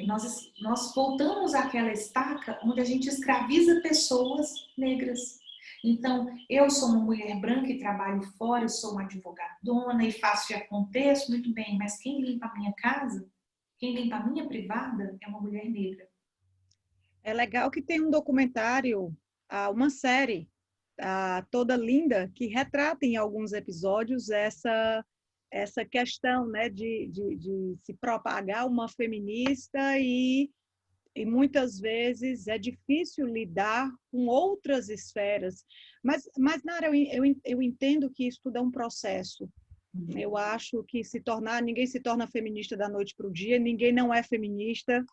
nós voltamos àquela estaca onde a gente escraviza pessoas negras. Então, eu sou uma mulher branca e trabalho fora, eu sou uma advogadona e faço e aconteço, muito bem, mas quem limpa a minha casa, quem limpa a minha privada é uma mulher negra. É legal que tem um documentário, uma série toda linda, que retrata em alguns episódios essa questão, né, de se propagar uma feminista e muitas vezes é difícil lidar com outras esferas. Mas Nara, eu entendo que isso tudo é um processo. Eu acho que ninguém se torna feminista da noite para o dia, ninguém não é feminista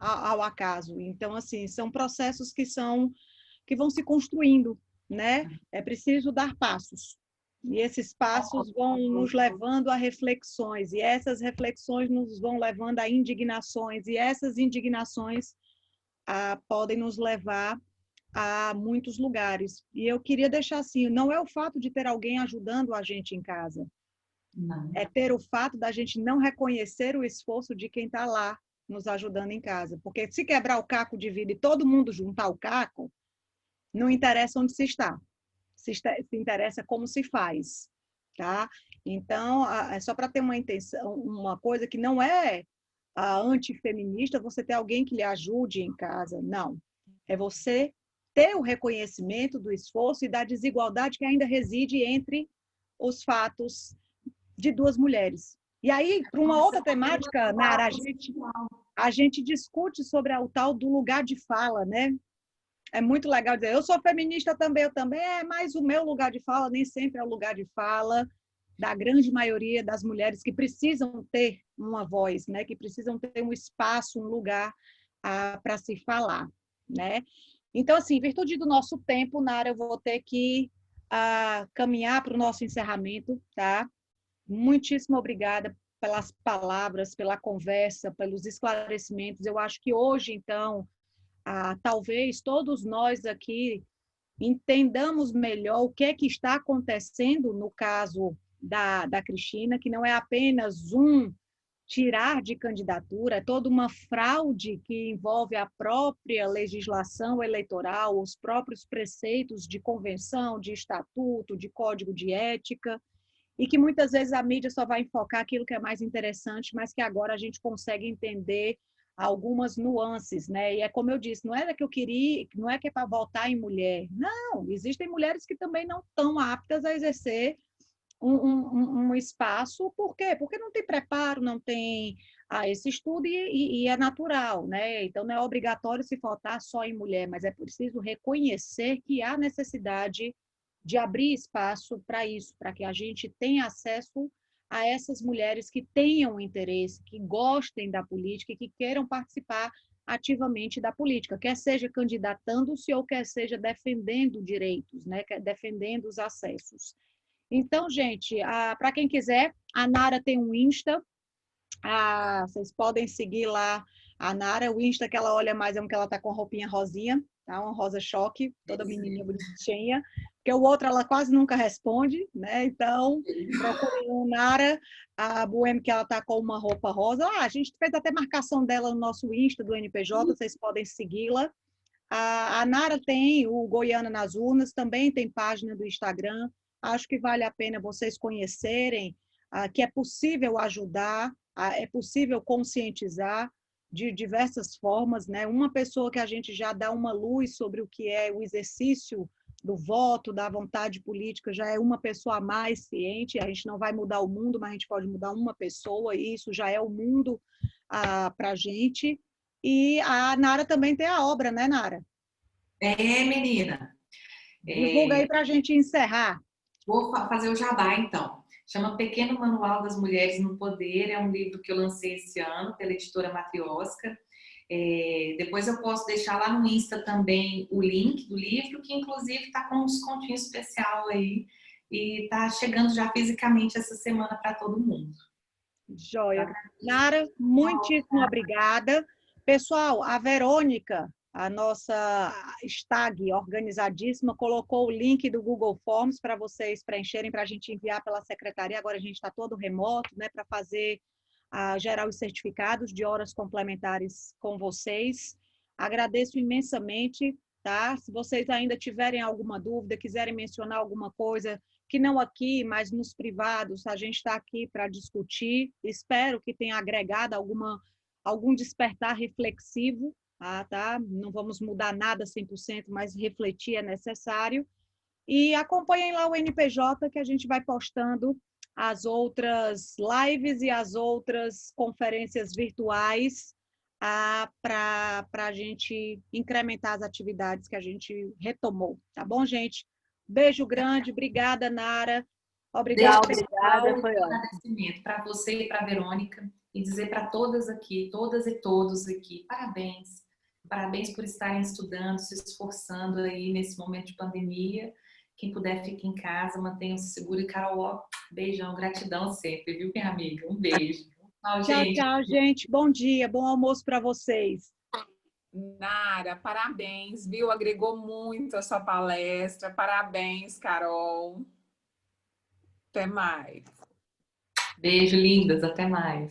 ao acaso. Então, assim, são processos que vão se construindo, né? É preciso dar passos. E esses passos vão nos levando a reflexões, e essas reflexões nos vão levando a indignações, e essas indignações podem nos levar a muitos lugares. E eu queria deixar assim, não é o fato de ter alguém ajudando a gente em casa, Não. é ter o fato da gente não reconhecer o esforço de quem está lá nos ajudando em casa. Porque se quebrar o caco de vida e todo mundo juntar o caco, não interessa onde se está. Se interessa como se faz, tá? Então, é só para ter uma intenção, uma coisa que não é antifeminista, você ter alguém que lhe ajude em casa, não. É você ter o reconhecimento do esforço e da desigualdade que ainda reside entre os fatos de duas mulheres. E aí, para uma outra temática, Nara, a gente discute sobre o tal do lugar de fala, né? É muito legal dizer, eu sou feminista também, eu também, mas o meu lugar de fala nem sempre é o lugar de fala da grande maioria das mulheres que precisam ter uma voz, né? Que precisam ter um espaço, um lugar para se falar, né? Então, assim, em virtude do nosso tempo, Nara, eu vou ter que caminhar para o nosso encerramento, tá? Muitíssimo obrigada pelas palavras, pela conversa, pelos esclarecimentos. Eu acho que hoje, então, talvez todos nós aqui entendamos melhor o que é que está acontecendo no caso da Cristina, que não é apenas tirar de candidatura, é toda uma fraude que envolve a própria legislação eleitoral, os próprios preceitos de convenção, de estatuto, de código de ética, e que muitas vezes a mídia só vai enfocar aquilo que é mais interessante, mas que agora a gente consegue entender algumas nuances, né? E é como eu disse, não é que eu queria, não é que é para votar em mulher. Não, existem mulheres que também não estão aptas a exercer um espaço. Por quê? Porque não tem preparo, não tem esse estudo e é natural, né? Então, não é obrigatório se votar só em mulher, mas é preciso reconhecer que há necessidade de abrir espaço para isso, para que a gente tenha acesso a essas mulheres que tenham interesse, que gostem da política e que queiram participar ativamente da política, quer seja candidatando-se ou quer seja defendendo direitos, né? Defendendo os acessos. Então, gente, para quem quiser, a Nara tem um Insta, vocês podem seguir lá a Nara, o Insta que ela olha mais é um que ela tá com roupinha rosinha, tá? Uma rosa choque, toda menininha bonitinha, porque o outro ela quase nunca responde, né? Então, procurem o Nara, a Boêmia que ela tá com uma roupa rosa. A gente fez até marcação dela no nosso Insta do NPJ, vocês podem segui-la. A Nara tem o Goiânia nas Urnas, também tem página do Instagram. Acho que vale a pena vocês conhecerem que é possível ajudar, é possível conscientizar de diversas formas, né? Uma pessoa que a gente já dá uma luz sobre o que é o exercício do voto, da vontade política, já é uma pessoa mais ciente. A gente não vai mudar o mundo, mas a gente pode mudar uma pessoa, e isso já é o mundo para a gente. E a Nara também tem a obra, né, Nara? Menina. Divulga aí para a gente encerrar. Vou fazer o jabá, então. Chama Pequeno Manual das Mulheres no Poder. É um livro que eu lancei esse ano pela editora Matrioska. Depois eu posso deixar lá no Insta também o link do livro, que inclusive está com um descontinho especial aí. E está chegando já fisicamente essa semana para todo mundo. Joia. Nara, muitíssimo obrigada. Pessoal, a Verônica, a nossa stag organizadíssima, colocou o link do Google Forms para vocês preencherem, para a gente enviar pela secretaria. Agora a gente está todo remoto, né, para fazer, gerar os certificados de horas complementares com vocês. Agradeço imensamente, tá? Se vocês ainda tiverem alguma dúvida, quiserem mencionar alguma coisa, que não aqui, mas nos privados, a gente está aqui para discutir. Espero que tenha agregado algum despertar reflexivo, tá? Não vamos mudar nada 100%, mas refletir é necessário. E acompanhem lá o NPJ, que a gente vai postando as outras lives e as outras conferências virtuais para a gente incrementar as atividades que a gente retomou. Tá bom, gente? Beijo grande, obrigada, Nara. Obrigada, obrigada, foi ótimo. Agradecimento para você e para a Verônica, e dizer para todas aqui, todas e todos aqui, parabéns. Parabéns por estarem estudando, se esforçando aí nesse momento de pandemia. Quem puder, fique em casa, mantenha-se seguro. E, Carol, beijão, gratidão sempre, viu, minha amiga? Um beijo. Tchau, gente. Tchau, gente. Bom dia, bom almoço para vocês. Nara, parabéns, viu? Agregou muito a sua palestra. Parabéns, Carol. Até mais. Beijo, lindas. Até mais.